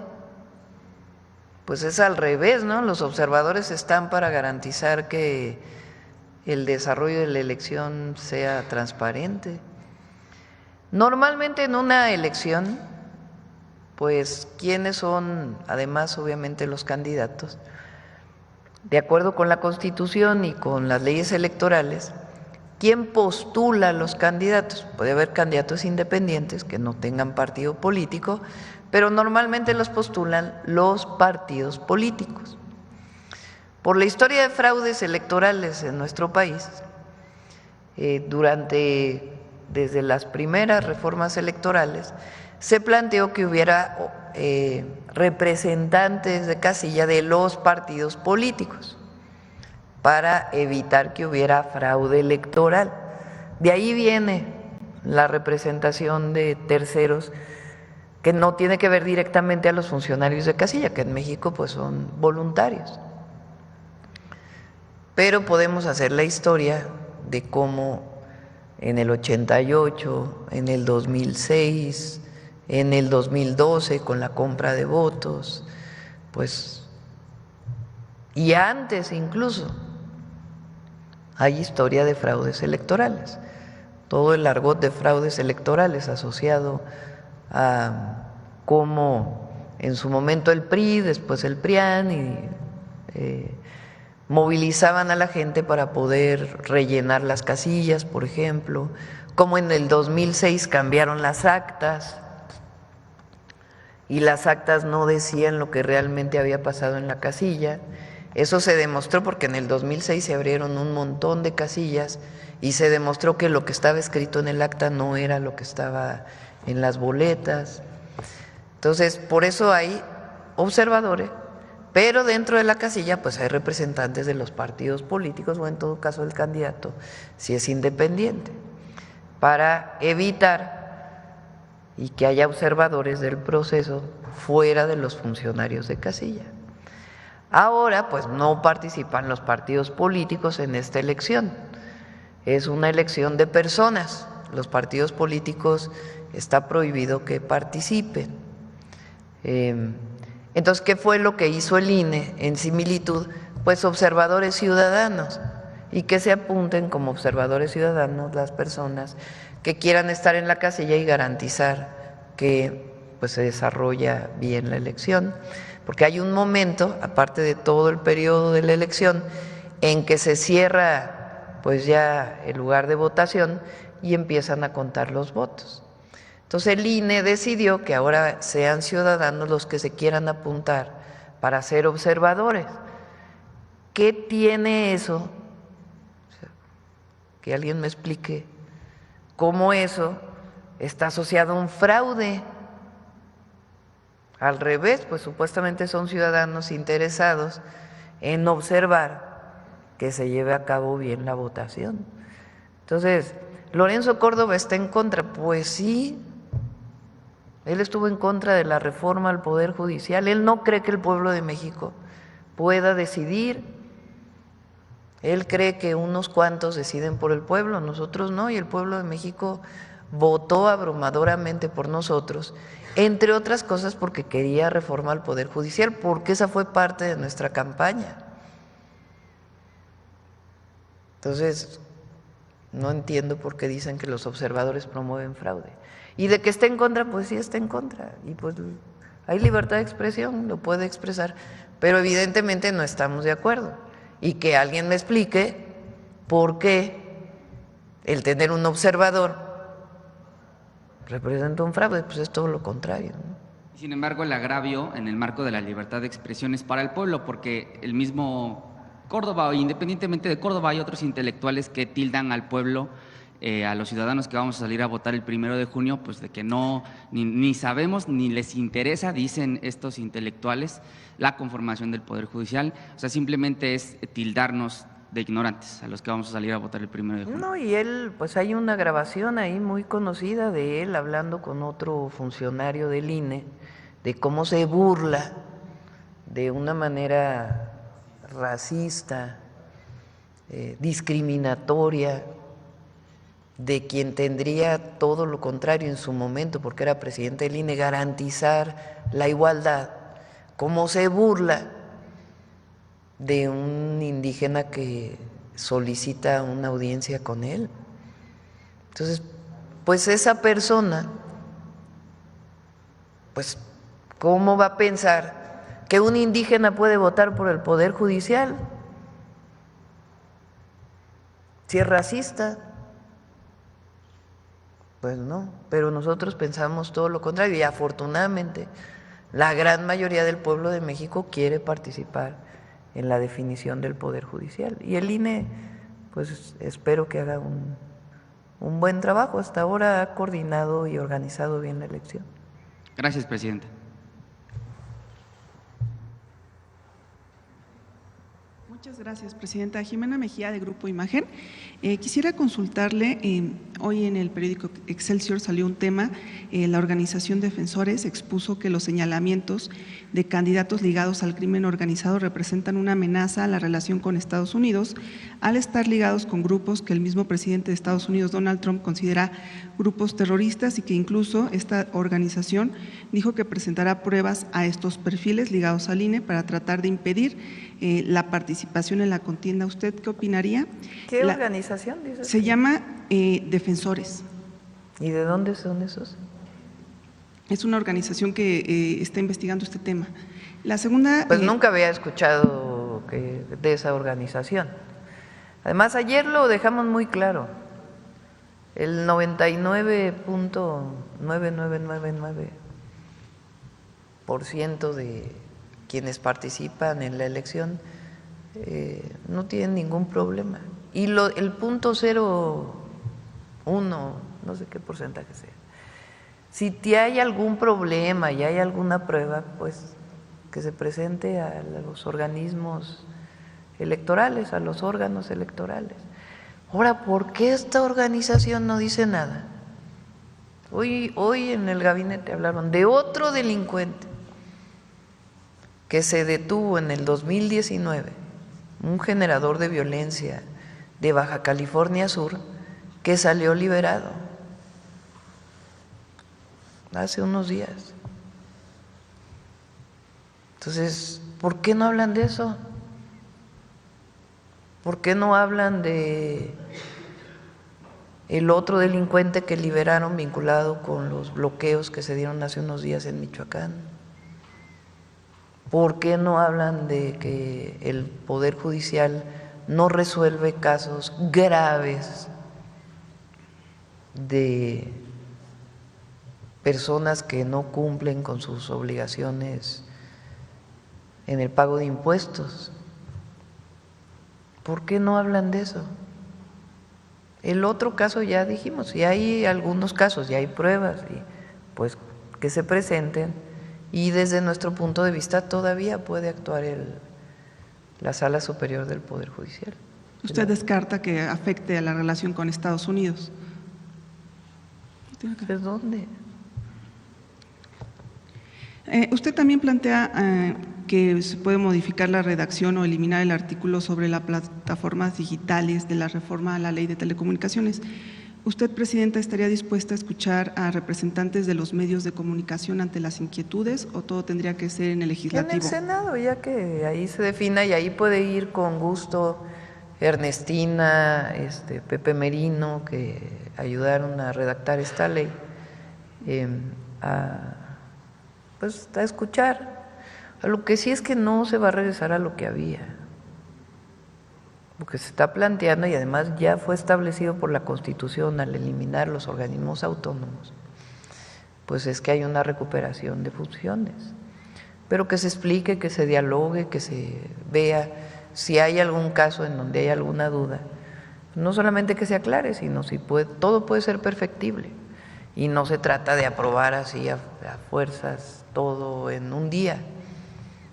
Pues es al revés, ¿no? Los observadores están para garantizar que el desarrollo de la elección sea transparente. Normalmente en una elección, pues, ¿quiénes son, además, obviamente, los candidatos? de acuerdo con la Constitución y con las leyes electorales, ¿quién postula a los candidatos? Puede haber candidatos independientes que no tengan partido político, pero normalmente los postulan los partidos políticos. Por la historia de fraudes electorales en nuestro país, desde las primeras reformas electorales, se planteó que hubiera representantes de casilla de los partidos políticos para evitar que hubiera fraude electoral. De ahí viene la representación de terceros que no tiene que ver directamente a los funcionarios de casilla, que en México pues son voluntarios. Pero podemos hacer la historia de cómo en el 88, en el 2006, en el 2012 con la compra de votos, pues, y antes incluso, hay historia de fraudes electorales. Todo el argot de fraudes electorales asociado a cómo en su momento el PRI, después el PRIAN, y movilizaban a la gente para poder rellenar las casillas, por ejemplo, cómo en el 2006 cambiaron las actas y las actas no decían lo que realmente había pasado en la casilla. Eso se demostró porque en el 2006 se abrieron un montón de casillas y se demostró que lo que estaba escrito en el acta no era lo que estaba en las boletas. Entonces, por eso hay observadores, pero dentro de la casilla pues hay representantes de los partidos políticos o en todo caso el candidato, si es independiente, para evitar y que haya observadores del proceso fuera de los funcionarios de casilla. Ahora pues no participan los partidos políticos en esta elección, es una elección de personas, los partidos políticos está prohibido que participen. Entonces, ¿qué fue lo que hizo el INE en similitud? Pues observadores ciudadanos, y que se apunten como observadores ciudadanos las personas que quieran estar en la casilla y garantizar que pues se desarrolla bien la elección, porque hay un momento, aparte de todo el periodo de la elección, en que se cierra pues ya el lugar de votación y empiezan a contar los votos. Entonces el INE decidió que ahora sean ciudadanos los que se quieran apuntar para ser observadores. ¿Qué tiene eso? Que alguien me explique cómo eso está asociado a un fraude. Al revés, pues supuestamente son ciudadanos interesados en observar que se lleve a cabo bien la votación. Entonces, Lorenzo Córdoba está en contra, pues sí. Él estuvo en contra de la reforma al Poder Judicial. Él no cree que el pueblo de México pueda decidir. Él cree que unos cuantos deciden por el pueblo, nosotros no, y el pueblo de México votó abrumadoramente por nosotros, entre otras cosas porque quería reforma al Poder Judicial, porque esa fue parte de nuestra campaña. Entonces, no entiendo por qué dicen que los observadores promueven fraude. Y de que esté en contra, pues sí está en contra. Y pues hay libertad de expresión, lo puede expresar, pero evidentemente no estamos de acuerdo. Y que alguien me explique por qué el tener un observador representa un fraude, pues es todo lo contrario, ¿no? Sin embargo, el agravio en el marco de la libertad de expresión es para el pueblo, porque el mismo Córdoba, o independientemente de Córdoba, hay otros intelectuales que tildan al pueblo, a los ciudadanos que vamos a salir a votar el 1 de junio, pues de que no, ni sabemos, ni les interesa, dicen estos intelectuales, la conformación del Poder Judicial. O sea, simplemente es tildarnos de ignorantes a los que vamos a salir a votar el 1 de junio. No, y él, pues hay una grabación ahí muy conocida de él hablando con otro funcionario del INE, de cómo se burla de una manera racista, discriminatoria, de quien tendría todo lo contrario en su momento, porque era presidente del INE, garantizar la igualdad, cómo se burla de un indígena que solicita una audiencia con él. Entonces, pues esa persona, pues, ¿cómo va a pensar que un indígena puede votar por el Poder Judicial? Si es racista, pues no, pero nosotros pensamos todo lo contrario y afortunadamente la gran mayoría del pueblo de México quiere participar en la definición del Poder Judicial. Y el INE, pues espero que haga un buen trabajo. Hasta ahora ha coordinado y organizado bien la elección. Gracias, presidente. Muchas gracias, presidenta. Jimena Mejía, de Grupo Imagen. Quisiera consultarle, hoy en el periódico Excelsior salió un tema, la organización Defensores expuso que los señalamientos de candidatos ligados al crimen organizado representan una amenaza a la relación con Estados Unidos, al estar ligados con grupos que el mismo presidente de Estados Unidos, Donald Trump, considera grupos terroristas y que incluso esta organización dijo que presentará pruebas a estos perfiles ligados al INE para tratar de impedir la participación en la contienda. ¿Usted qué opinaría? ¿Qué organización dice? Se llama Defensores. ¿Y de dónde son esos? Es una organización que está investigando este tema. La segunda… Pues nunca había escuchado de esa organización. Además, ayer lo dejamos muy claro. El 99.9999% de quienes participan en la elección no tienen ningún problema. Y el 0.01, no sé qué porcentaje sea. Si hay algún problema y hay alguna prueba, pues que se presente a los organismos electorales, a los órganos electorales. Ahora, ¿por qué esta organización no dice nada? Hoy en el gabinete hablaron de otro delincuente que se detuvo en el 2019, un generador de violencia de Baja California Sur, que salió liberado hace unos días. Entonces, ¿por qué no hablan de eso? ¿Por qué no hablan de el otro delincuente que liberaron vinculado con los bloqueos que se dieron hace unos días en Michoacán? ¿Por qué no hablan de que el Poder Judicial no resuelve casos graves de personas que no cumplen con sus obligaciones en el pago de impuestos? ¿Por qué no hablan de eso? El otro caso ya dijimos, y hay algunos casos, ya hay pruebas, y pues que se presenten, y desde nuestro punto de vista todavía puede actuar la Sala Superior del Poder Judicial. ¿Usted descarta que afecte a la relación con Estados Unidos? ¿De dónde? Usted también plantea que se puede modificar la redacción o eliminar el artículo sobre las plataformas digitales de la reforma a la Ley de Telecomunicaciones. ¿Usted, presidenta, estaría dispuesta a escuchar a representantes de los medios de comunicación ante las inquietudes o todo tendría que ser en el legislativo? En el Senado, ya que ahí se defina y ahí puede ir con gusto Ernestina, Pepe Merino, que ayudaron a redactar esta ley, a escuchar. Lo que sí es que no se va a regresar a lo que había. Lo que se está planteando, y además ya fue establecido por la Constitución al eliminar los organismos autónomos, pues es que hay una recuperación de funciones, pero que se explique, que se dialogue, que se vea si hay algún caso en donde hay alguna duda, no solamente que se aclare, sino si todo puede ser perfectible, y no se trata de aprobar así a fuerzas todo en un día.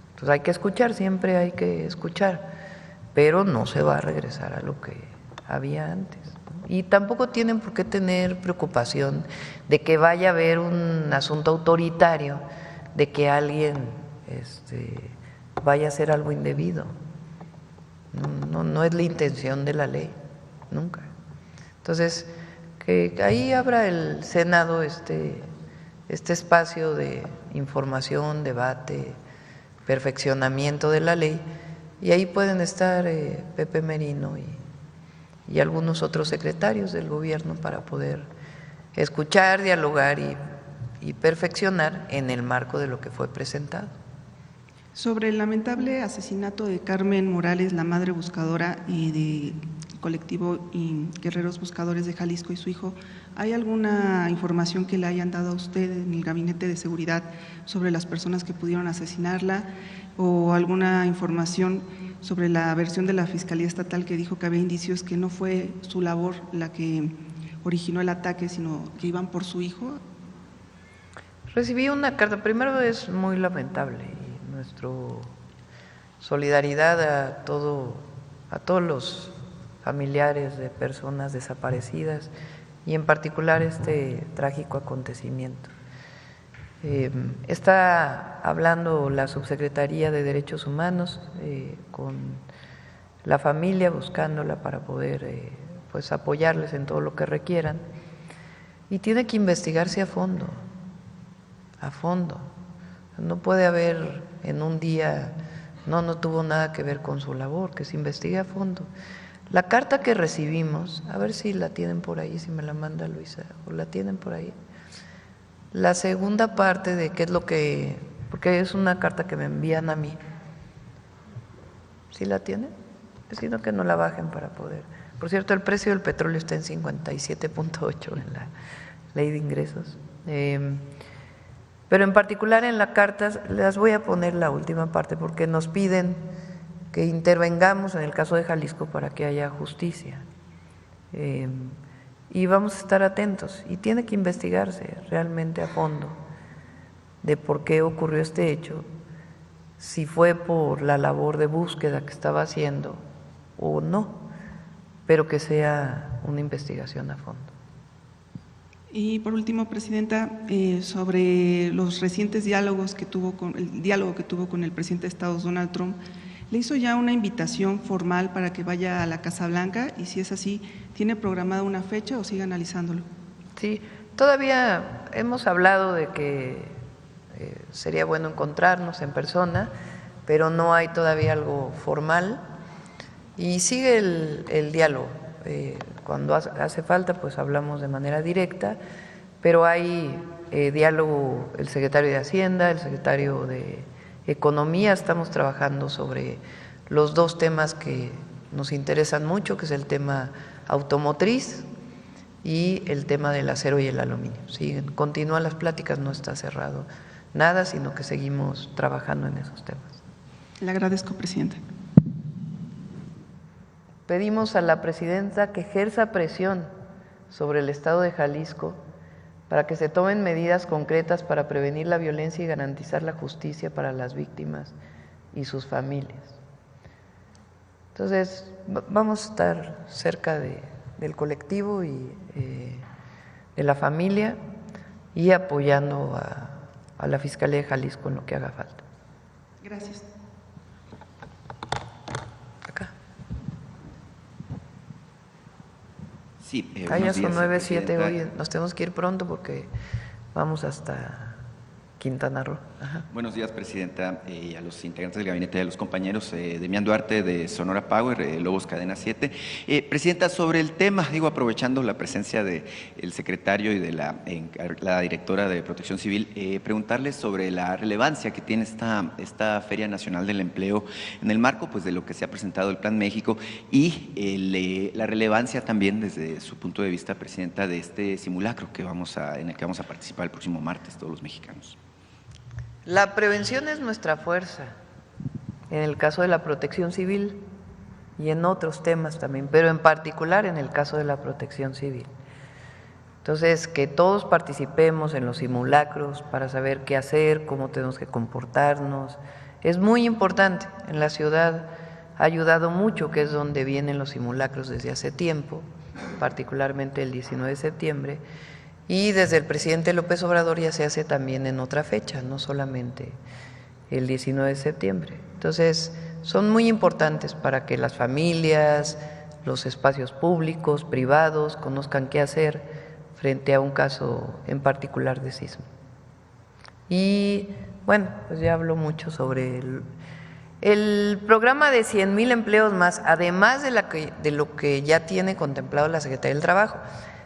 Entonces hay que escuchar, siempre hay que escuchar, pero no se va a regresar a lo que había antes. Y tampoco tienen por qué tener preocupación de que vaya a haber un asunto autoritario, de que alguien vaya a hacer algo indebido. No es la intención de la ley, nunca. Entonces, que ahí abra el Senado este espacio de información, debate, perfeccionamiento de la ley, y ahí pueden estar Pepe Merino y algunos otros secretarios del gobierno para poder escuchar, dialogar y perfeccionar en el marco de lo que fue presentado. Sobre el lamentable asesinato de Carmen Morales, la madre buscadora, y colectivo y Guerreros Buscadores de Jalisco y su hijo, ¿hay alguna información que le hayan dado a usted en el Gabinete de Seguridad sobre las personas que pudieron asesinarla o alguna información sobre la versión de la Fiscalía Estatal que dijo que había indicios que no fue su labor la que originó el ataque, sino que iban por su hijo? Recibí una carta, primero es muy lamentable y nuestra solidaridad a todos los familiares de personas desaparecidas y en particular este trágico acontecimiento. Está hablando la Subsecretaría de Derechos Humanos con la familia, buscándola para poder pues apoyarles en todo lo que requieran, y tiene que investigarse a fondo. No puede haber en un día, no tuvo nada que ver con su labor, que se investigue a fondo. La carta que recibimos, a ver si la tienen por ahí, si me la manda Luisa, o la tienen por ahí. La segunda parte de qué es lo que, porque es una carta que me envían a mí. ¿Sí la tienen? Sino que no la bajen para poder. Por cierto, el precio del petróleo está en 57.8 en la ley de ingresos. Pero en particular en la carta, les voy a poner la última parte porque nos piden que intervengamos en el caso de Jalisco para que haya justicia. Y vamos a estar atentos y tiene que investigarse realmente a fondo de por qué ocurrió este hecho, si fue por la labor de búsqueda que estaba haciendo o no, pero que sea una investigación a fondo. Y por último, Presidenta, sobre los recientes diálogos que tuvo el diálogo que tuvo con el presidente de Estados, Donald Trump, ¿le hizo ya una invitación formal para que vaya a la Casa Blanca? Y si es así, ¿tiene programada una fecha o sigue analizándolo? Sí, todavía hemos hablado de que sería bueno encontrarnos en persona, pero no hay todavía algo formal y sigue el diálogo. Cuando hace falta, pues hablamos de manera directa, pero hay diálogo, el secretario de Hacienda, el secretario de Economía, estamos trabajando sobre los dos temas que nos interesan mucho, que es el tema automotriz y el tema del acero y el aluminio. Sí, continúan las pláticas, no está cerrado nada, sino que seguimos trabajando en esos temas. Le agradezco, Presidenta. Pedimos a la Presidenta que ejerza presión sobre el Estado de Jalisco para que se tomen medidas concretas para prevenir la violencia y garantizar la justicia para las víctimas y sus familias. Entonces, vamos a estar cerca del colectivo y de la familia y apoyando a la Fiscalía de Jalisco en lo que haga falta. Gracias. Sí, ya son 9:07, hoy nos tenemos que ir pronto porque vamos hasta Quintana Roo. Ajá. Buenos días, Presidenta, y a los integrantes del gabinete, a los compañeros. Demián Duarte de Sonora Power, Lobos Cadena 7. Presidenta, sobre el tema, aprovechando la presencia del secretario y de la directora de Protección Civil, preguntarles sobre la relevancia que tiene esta Feria Nacional del Empleo en el marco pues, de lo que se ha presentado el Plan México y la relevancia también desde su punto de vista, Presidenta, de este simulacro en el que vamos a participar el próximo martes todos los mexicanos. La prevención es nuestra fuerza, en el caso de la protección civil y en otros temas también, pero en particular en el caso de la protección civil. Entonces, que todos participemos en los simulacros para saber qué hacer, cómo tenemos que comportarnos, es muy importante. En la ciudad ha ayudado mucho, que es donde vienen los simulacros desde hace tiempo, particularmente el 19 de septiembre, y desde el presidente López Obrador ya se hace también en otra fecha, no solamente el 19 de septiembre. Entonces, son muy importantes para que las familias, los espacios públicos, privados, conozcan qué hacer frente a un caso en particular de sismo. Y bueno, pues ya hablo mucho sobre el programa de 100,000 empleos más, además de lo que ya tiene contemplado la Secretaría del Trabajo.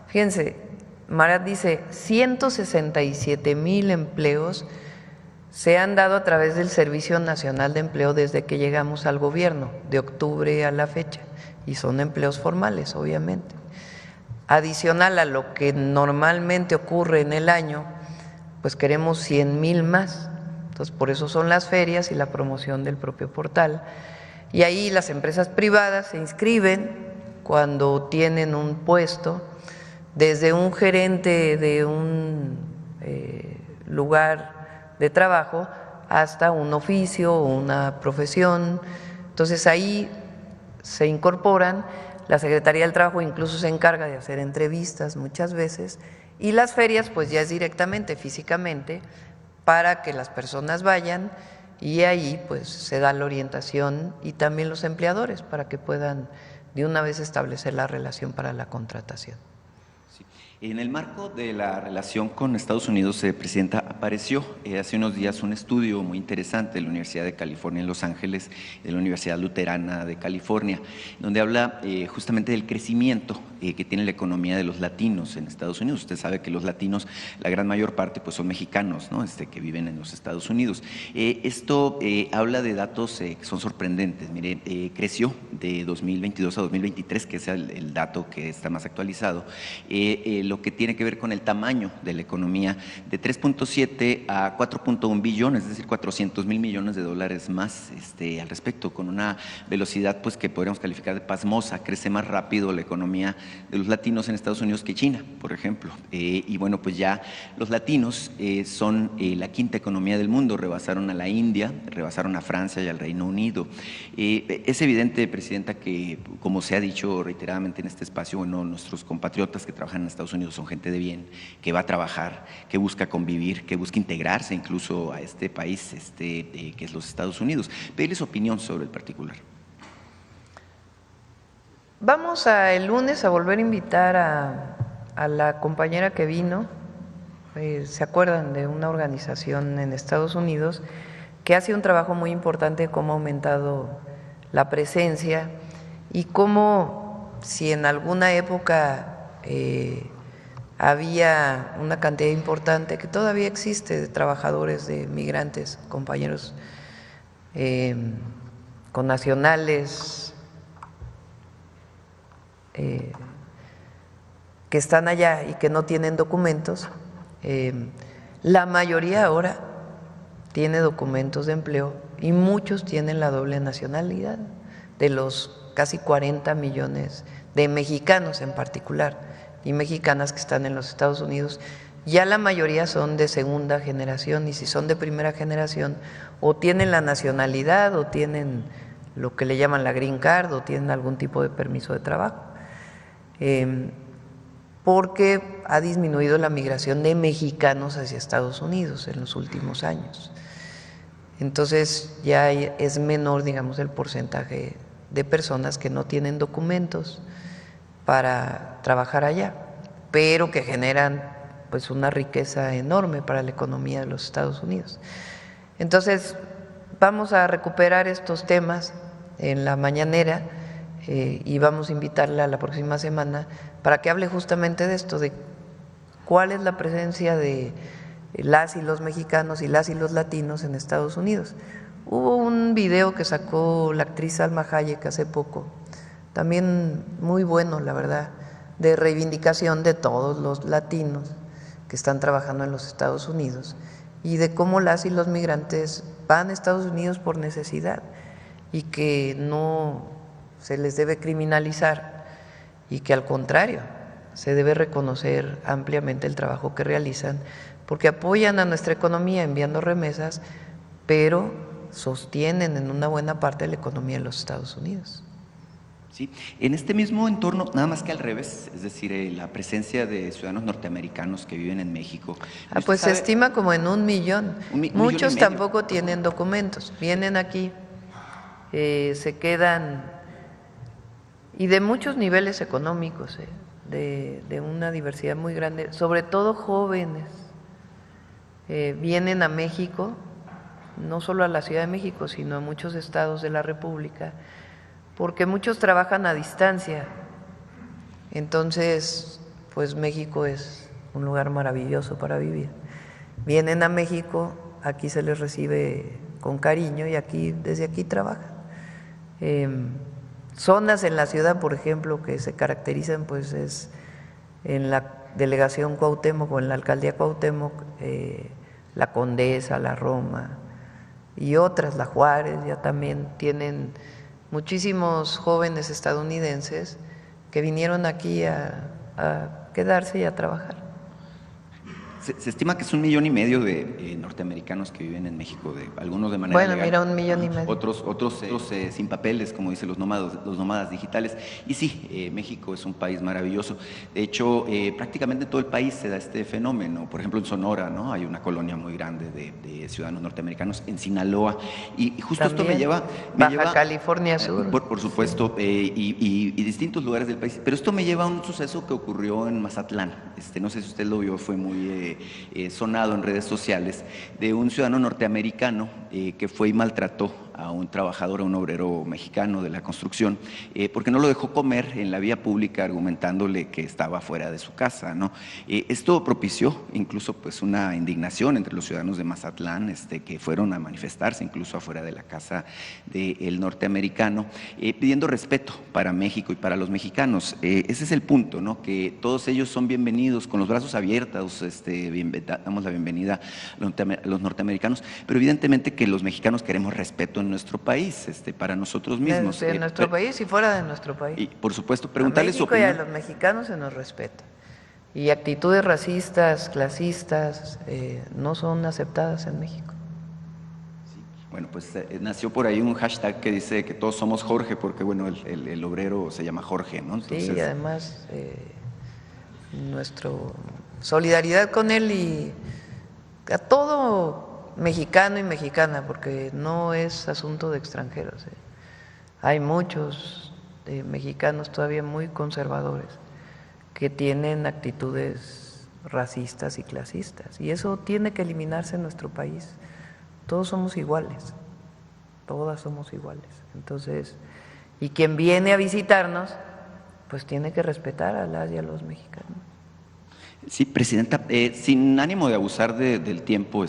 Fíjense, Marat dice 167,000 empleos se han dado a través del Servicio Nacional de Empleo desde que llegamos al gobierno, de octubre a la fecha, y son empleos formales, obviamente. Adicional a lo que normalmente ocurre en el año, pues queremos 100,000 más. Entonces, por eso son las ferias y la promoción del propio portal. Y ahí las empresas privadas se inscriben cuando tienen un puesto, desde un gerente de un lugar de trabajo hasta un oficio o una profesión. Entonces ahí se incorporan, la Secretaría del Trabajo incluso se encarga de hacer entrevistas muchas veces, y las ferias pues ya es directamente, físicamente, para que las personas vayan, y ahí pues se da la orientación, y también los empleadores para que puedan de una vez establecer la relación para la contratación. En el marco de la relación con Estados Unidos, Presidenta, apareció hace unos días un estudio muy interesante de la Universidad de California en Los Ángeles, de la Universidad Luterana de California, donde habla justamente del crecimiento que tiene la economía de los latinos en Estados Unidos. Usted sabe que los latinos, la gran mayor parte, pues son mexicanos, ¿no? Que viven en los Estados Unidos. Esto habla de datos que son sorprendentes. Mire, creció de 2022 a 2023, que es el dato que está más actualizado, lo que tiene que ver con el tamaño de la economía, de 3.7 a 4.1 billones, es decir, 400,000 millones de dólares más al respecto, con una velocidad pues que podríamos calificar de pasmosa. Crece más rápido la economía de los latinos en Estados Unidos que China, por ejemplo. Y bueno, pues ya los latinos son la quinta economía del mundo, rebasaron a la India, rebasaron a Francia y al Reino Unido. Es evidente, Presidenta, que como se ha dicho reiteradamente en este espacio, bueno, nuestros compatriotas que trabajan en Estados Unidos son gente de bien, que va a trabajar, que busca convivir, que busca integrarse incluso a este país que es los Estados Unidos. Pedirle su opinión sobre el particular. Vamos el lunes a volver a invitar a la compañera que vino. ¿Se acuerdan de una organización en Estados Unidos que hace un trabajo muy importante, cómo ha aumentado la presencia y cómo, si en alguna época había una cantidad importante que todavía existe de trabajadores, de migrantes, compañeros con nacionales que están allá y que no tienen documentos, la mayoría ahora tiene documentos de empleo y muchos tienen la doble nacionalidad, de los casi 40 millones de mexicanos en particular y mexicanas que están en los Estados Unidos. Ya la mayoría son de segunda generación, y si son de primera generación o tienen la nacionalidad o tienen lo que le llaman la green card o tienen algún tipo de permiso de trabajo, porque ha disminuido la migración de mexicanos hacia Estados Unidos en los últimos años. Entonces ya es menor, digamos, el porcentaje de personas que no tienen documentos para trabajar allá, pero que generan pues una riqueza enorme para la economía de los Estados Unidos. Entonces vamos a recuperar estos temas en la mañanera y vamos a invitarla la próxima semana para que hable justamente de esto, de cuál es la presencia de las y los mexicanos y las y los latinos en Estados Unidos. Hubo un video que sacó la actriz Salma Hayek hace poco, también muy bueno, la verdad, de reivindicación de todos los latinos que están trabajando en los Estados Unidos y de cómo las y los migrantes van a Estados Unidos por necesidad y que no se les debe criminalizar y que al contrario se debe reconocer ampliamente el trabajo que realizan, porque apoyan a nuestra economía enviando remesas, pero sostienen en una buena parte de la economía de los Estados Unidos. Sí, en este mismo entorno, nada más que al revés, es decir, la presencia de ciudadanos norteamericanos que viven en México. Pues se estima como en 1 millón. Muchos tampoco tienen documentos, vienen aquí, se quedan, y de muchos niveles económicos, de una diversidad muy grande, sobre todo jóvenes, vienen a México, no solo a la Ciudad de México, sino a muchos estados de la República, porque muchos trabajan a distancia. Entonces, pues México es un lugar maravilloso para vivir. Vienen a México aquí se les recibe con cariño y desde aquí trabajan. Zonas en la ciudad, por ejemplo, que se caracterizan, pues es en la delegación Cuauhtémoc o en la alcaldía Cuauhtémoc, la Condesa, la Roma y otras, la Juárez, ya también tienen muchísimos jóvenes estadounidenses que vinieron aquí a quedarse y a trabajar. Se estima que es 1,5 millones de norteamericanos que viven en México, algunos de manera legal. Mira, 1,5 millones. Otros sin papeles, como dicen los nómadas digitales. Y sí, México es un país maravilloso. De hecho, prácticamente en todo el país se da este fenómeno. Por ejemplo, en Sonora, ¿no? Hay una colonia muy grande de ciudadanos norteamericanos, en Sinaloa. Y justo también, esto Baja California Sur. Por supuesto, y distintos lugares del país. Pero esto me lleva a un suceso que ocurrió en Mazatlán. No sé si usted lo vio, fue muy sonado en redes sociales, de un ciudadano norteamericano que fue y maltrató a un trabajador, a un obrero mexicano de la construcción, porque no lo dejó comer en la vía pública, argumentándole que estaba fuera de su casa, ¿no? Esto propició incluso pues una indignación entre los ciudadanos de Mazatlán, que fueron a manifestarse incluso afuera de la casa del norteamericano, pidiendo respeto para México y para los mexicanos. Ese es el punto, ¿no? Que todos ellos son bienvenidos, con los brazos abiertos, damos la bienvenida a los norteamericanos, pero evidentemente que los mexicanos queremos respeto en nuestro país, para nosotros mismos. En nuestro país y fuera de nuestro país. Y por supuesto, preguntarles su opinión. A opinión. México y a los mexicanos se nos respeta. Y actitudes racistas, clasistas, no son aceptadas en México. Sí. Bueno, pues nació por ahí un hashtag que dice que todos somos Jorge, porque bueno, el obrero se llama Jorge, ¿no? Entonces, sí, y además nuestra solidaridad con él y a todo mexicano y mexicana, porque no es asunto de extranjeros. Hay muchos mexicanos todavía muy conservadores que tienen actitudes racistas y clasistas, y eso tiene que eliminarse en nuestro país. Todos somos iguales, todas somos iguales. Entonces, y quien viene a visitarnos, pues tiene que respetar a las y a los mexicanos. Sí, Presidenta, sin ánimo de abusar del tiempo,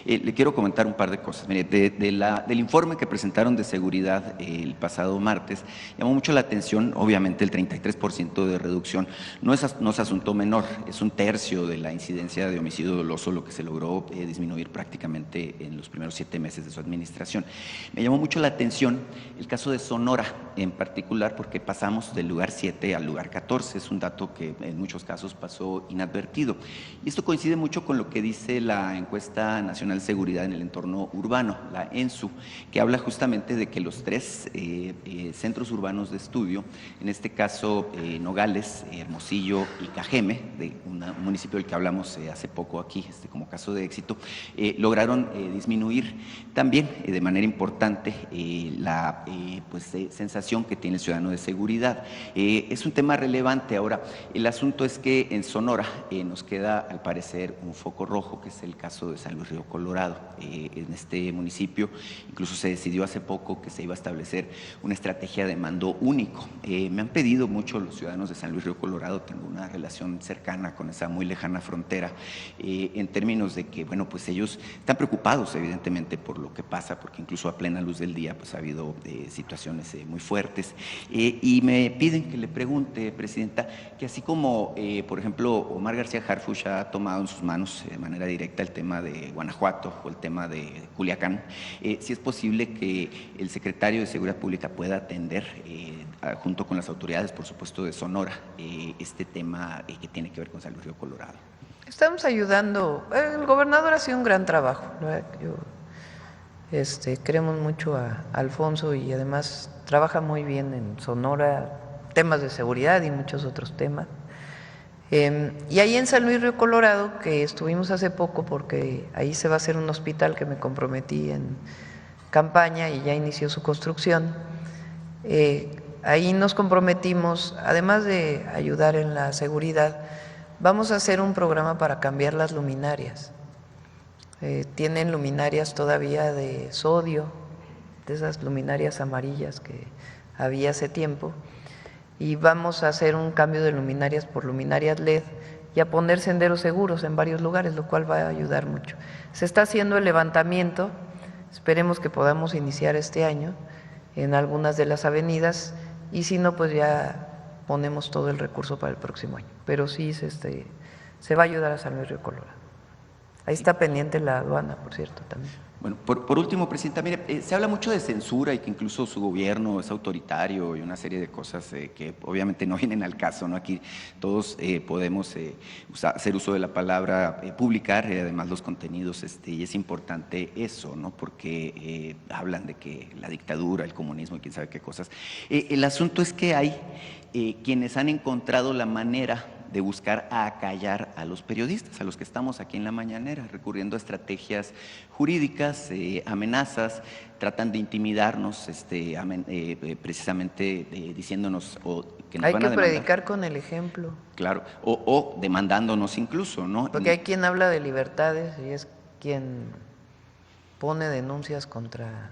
le quiero comentar un par de cosas. Mire, del informe que presentaron de seguridad el pasado martes, llamó mucho la atención, obviamente el 33% de reducción no es asunto menor, es 1/3 de la incidencia de homicidio doloso lo que se logró disminuir prácticamente en los primeros 7 meses de su administración. Me llamó mucho la atención el caso de Sonora en particular, porque pasamos del lugar 7 al lugar 14, es un dato que en muchos casos pasó inadvertido. Y esto coincide mucho con lo que dice la Encuesta Nacional de Seguridad en el Entorno Urbano, la ENSU, que habla justamente de que los 3 centros urbanos de estudio, en este caso Nogales, Hermosillo y Cajeme, de un municipio del que hablamos hace poco aquí, como caso de éxito, lograron disminuir también de manera importante la sensación que tiene el ciudadano de seguridad. Es un tema relevante. Ahora, el asunto es que en Sonora nos queda al parecer un foco rojo, que es el caso de San Luis Río Colorado. En este municipio incluso se decidió hace poco que se iba a establecer una estrategia de mando único. Me han pedido mucho los ciudadanos de San Luis Río Colorado, tengo una relación cercana con esa muy lejana frontera, en términos de que, bueno, pues ellos están preocupados evidentemente por lo que pasa, porque incluso a plena luz del día pues ha habido situaciones muy fuertes, y me piden que le pregunte, Presidenta, que así como, por ejemplo, Omar García Harfuch ha tomado en sus manos de manera directa el tema de Guanajuato o el tema de Culiacán, si es posible que el secretario de Seguridad Pública pueda atender, junto con las autoridades, por supuesto, de Sonora, este tema que tiene que ver con San Luis Río Colorado. Estamos ayudando. El gobernador ha sido un gran trabajo. Queremos mucho a Alfonso y además trabaja muy bien en Sonora, temas de seguridad y muchos otros temas. Y ahí en San Luis Río Colorado, que estuvimos hace poco, porque ahí se va a hacer un hospital que me comprometí en campaña y ya inició su construcción, ahí nos comprometimos, además de ayudar en la seguridad, vamos a hacer un programa para cambiar las luminarias. Tienen luminarias todavía de sodio, de esas luminarias amarillas que había hace tiempo, y vamos a hacer un cambio de luminarias por luminarias LED y a poner senderos seguros en varios lugares, lo cual va a ayudar mucho. Se está haciendo el levantamiento, esperemos que podamos iniciar este año en algunas de las avenidas y si no, pues ya ponemos todo el recurso para el próximo año. Pero sí se va a ayudar a San Luis Río Colorado. Ahí está pendiente la aduana, por cierto, también. Bueno, por último, Presidenta, mire, se habla mucho de censura y que incluso su gobierno es autoritario y una serie de cosas que obviamente no vienen al caso, ¿no? Aquí todos podemos hacer uso de la palabra publicar y además los contenidos, y es importante eso, ¿no? Porque hablan de que la dictadura, el comunismo y quién sabe qué cosas. El asunto es que hay quienes han encontrado la manera de buscar acallar a los periodistas, a los que estamos aquí en la mañanera, recurriendo a estrategias jurídicas, amenazas, tratan de intimidarnos, precisamente diciéndonos que nos hay van que a demandar. predicar con el ejemplo. Claro, o demandándonos incluso, ¿no? Porque hay quien habla de libertades y es quien pone denuncias contra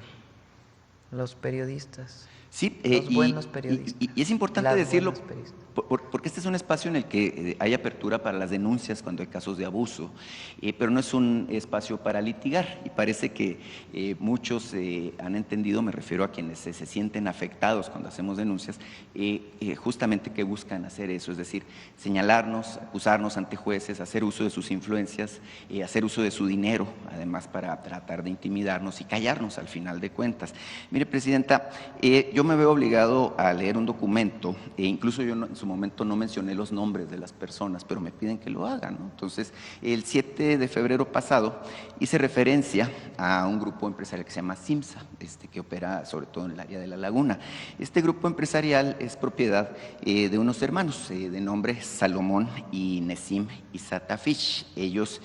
los periodistas. Sí, los buenos periodistas. Y es importante decirlo, porque este es un espacio en el que hay apertura para las denuncias cuando hay casos de abuso, pero no es un espacio para litigar, y parece que muchos han entendido, me refiero a quienes se sienten afectados cuando hacemos denuncias, justamente que buscan hacer eso, es decir, señalarnos, acusarnos ante jueces, hacer uso de sus influencias, hacer uso de su dinero, además para tratar de intimidarnos y callarnos al final de cuentas. Mire, Presidenta, yo me veo obligado a leer un documento, incluso yo en su momento no mencioné los nombres de las personas, pero me piden que lo haga, ¿no? Entonces, el 7 de febrero pasado hice referencia a un grupo empresarial que se llama Simsa, que opera sobre todo en el área de La Laguna. Este grupo empresarial es propiedad de unos hermanos de nombre Salomón y Nesim Isatafish. Ellos,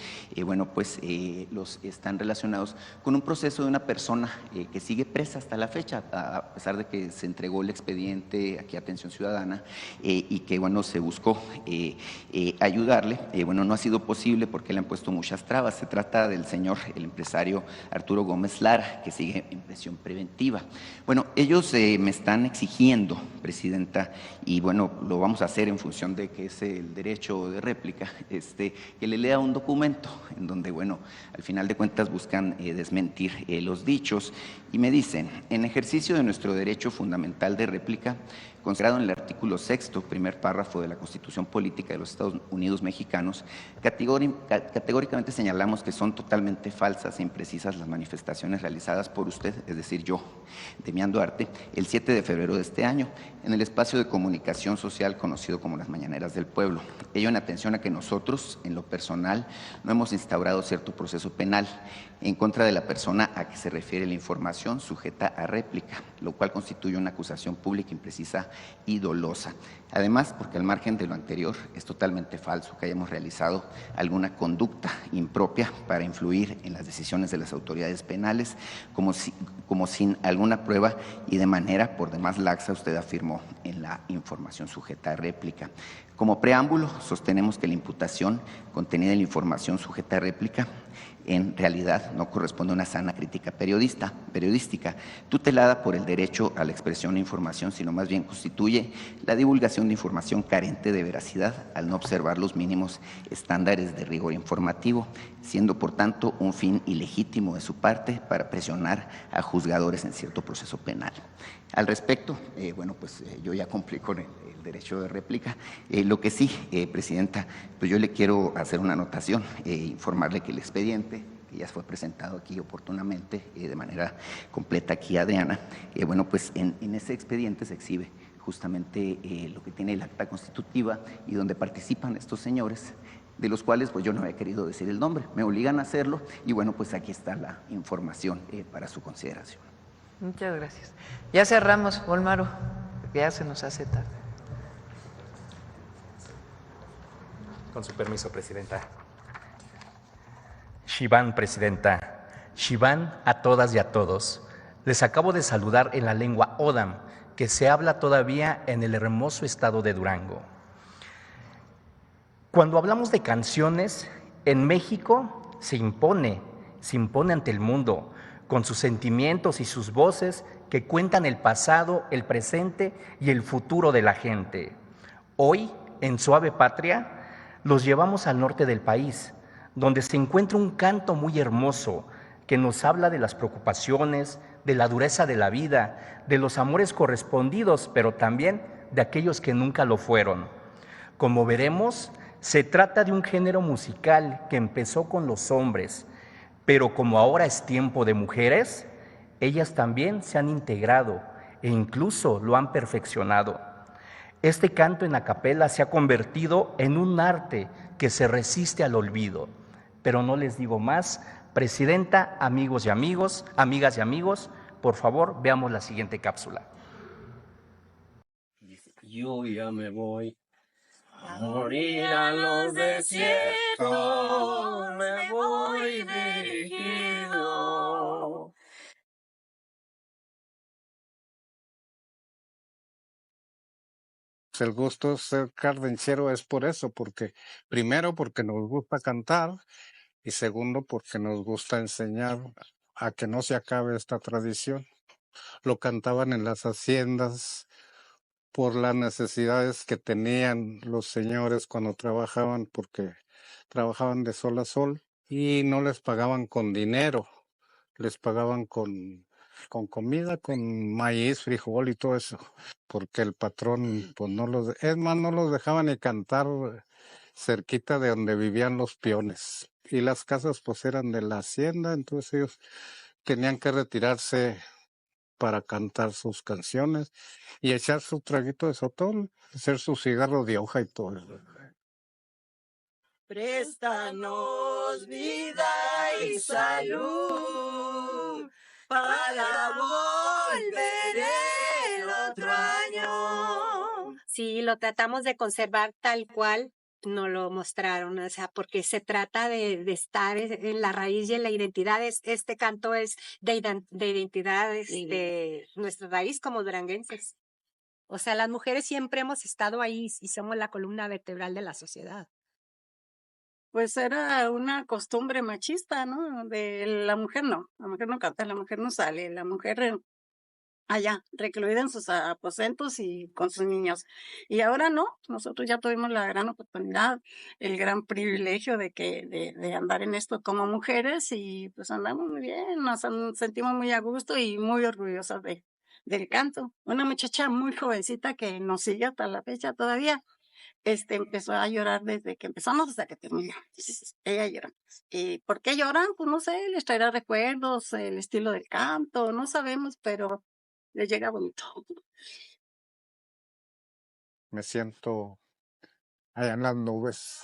los están relacionados con un proceso de una persona que sigue presa hasta la fecha, a pesar de que se entregó el expediente aquí a Atención Ciudadana y que, se buscó ayudarle. No ha sido posible porque le han puesto muchas trabas. Se trata del señor, el empresario Arturo Gómez Lara, que sigue en prisión preventiva. Ellos me están exigiendo, Presidenta, y lo vamos a hacer en función de que es el derecho de réplica, que le lea un documento en donde, al final de cuentas buscan desmentir los dichos y me dicen: en ejercicio de nuestro derecho fundamental de réplica, consagrado en el artículo 6º, primer párrafo de la Constitución Política de los Estados Unidos Mexicanos, categóricamente señalamos que son totalmente falsas e imprecisas las manifestaciones realizadas por usted, es decir, yo, Demián Duarte, el 7 de febrero de este año, en el espacio de comunicación social conocido como las Mañaneras del Pueblo. Ello en atención a que nosotros, en lo personal, no hemos instaurado cierto proceso penal en contra de la persona a que se refiere la información sujeta a réplica, lo cual constituye una acusación pública imprecisa y dolosa. Además, porque al margen de lo anterior, es totalmente falso que hayamos realizado alguna conducta impropia para influir en las decisiones de las autoridades penales, como sin alguna prueba y de manera por demás laxa, usted afirmó en la información sujeta a réplica. Como preámbulo, sostenemos que la imputación contenida en la información sujeta a réplica en realidad no corresponde a una sana crítica periodística, tutelada por el derecho a la expresión e información, sino más bien constituye la divulgación de información carente de veracidad al no observar los mínimos estándares de rigor informativo, siendo por tanto un fin ilegítimo de su parte para presionar a juzgadores en cierto proceso penal. Al respecto, yo ya cumplí con el derecho de réplica. Lo que sí, Presidenta, pues yo le quiero hacer una anotación, informarle que el expediente, que ya fue presentado aquí oportunamente, de manera completa aquí a Adriana, en ese expediente se exhibe justamente lo que tiene el acta constitutiva y donde participan estos señores, de los cuales yo no había querido decir el nombre, me obligan a hacerlo y aquí está la información para su consideración. Muchas gracias. Ya cerramos, Olmaro, porque ya se nos hace tarde. Con su permiso, Presidenta. Shivan, Presidenta. Shivan a todas y a todos. Les acabo de saludar en la lengua Odam, que se habla todavía en el hermoso estado de Durango. Cuando hablamos de canciones, en México se impone ante el mundo, con sus sentimientos y sus voces que cuentan el pasado, el presente y el futuro de la gente. Hoy, en Suave Patria, los llevamos al norte del país, donde se encuentra un canto muy hermoso que nos habla de las preocupaciones, de la dureza de la vida, de los amores correspondidos, pero también de aquellos que nunca lo fueron. Como veremos, se trata de un género musical que empezó con los hombres, pero como ahora es tiempo de mujeres, ellas también se han integrado e incluso lo han perfeccionado. Este canto en a capela se ha convertido en un arte que se resiste al olvido. Pero no les digo más. Presidenta, amigos y amigos, amigas y amigos, por favor, veamos la siguiente cápsula. Yo ya me voy a morir a los desiertos, me voy dirigido. El gusto de ser cardenchero es por eso, porque primero porque nos gusta cantar y segundo porque nos gusta enseñar a que no se acabe esta tradición. Lo cantaban en las haciendas por las necesidades que tenían los señores cuando trabajaban, porque trabajaban de sol a sol y no les pagaban con dinero, les pagaban con comida, con maíz, frijol y todo eso, porque el patrón, pues no los dejaban ni cantar cerquita de donde vivían los peones. Y las casas pues eran de la hacienda, entonces ellos tenían que retirarse para cantar sus canciones y echar su traguito de sotol, hacer su cigarro de hoja y todo eso. Préstanos vida y salud para volver el otro año. Sí, lo tratamos de conservar tal cual nos lo mostraron, o sea, porque se trata de estar en la raíz y en la identidad. Este canto es de identidad, de nuestra raíz como duranguenses. O sea, las mujeres siempre hemos estado ahí y somos la columna vertebral de la sociedad. Pues era una costumbre machista, ¿no? De la mujer no canta, la mujer no sale, la mujer allá, recluida en sus aposentos y con sus niños. Y ahora no, nosotros ya tuvimos la gran oportunidad, el gran privilegio de andar en esto como mujeres y pues andamos muy bien, nos sentimos muy a gusto y muy orgullosas del canto. Una muchacha muy jovencita que nos sigue hasta la fecha todavía. Empezó a llorar desde que empezamos hasta que terminó. Ella llora. ¿Y por qué lloran? Pues no sé, les traerá recuerdos, el estilo del canto, no sabemos, pero les llega bonito. Me siento allá en las nubes.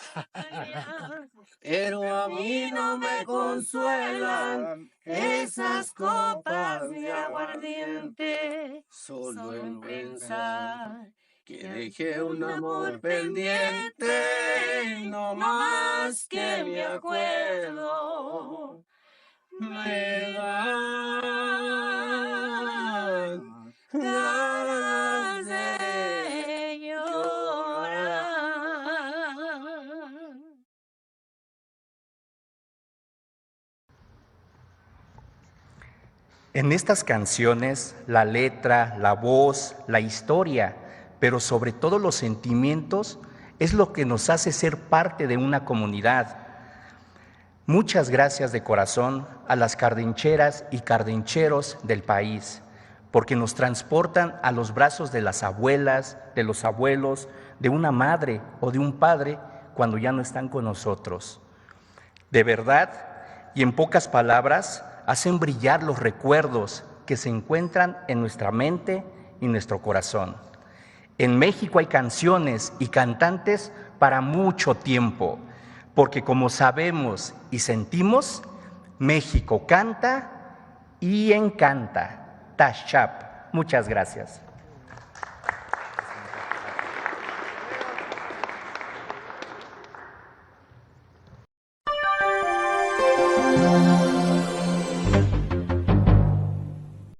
Pero a mí no me consuelan esas copas de aguardiente, solo en pensar que dejé un amor pendiente, no más que me acuerdo, me dan ganas de llorar. En estas canciones, la letra, la voz, la historia, pero sobre todo los sentimientos, es lo que nos hace ser parte de una comunidad. Muchas gracias de corazón a las cardencheras y cardencheros del país, porque nos transportan a los brazos de las abuelas, de los abuelos, de una madre o de un padre cuando ya no están con nosotros. De verdad, y en pocas palabras, hacen brillar los recuerdos que se encuentran en nuestra mente y nuestro corazón. En México hay canciones y cantantes para mucho tiempo, porque como sabemos y sentimos, México canta y encanta. Tashap. Muchas gracias.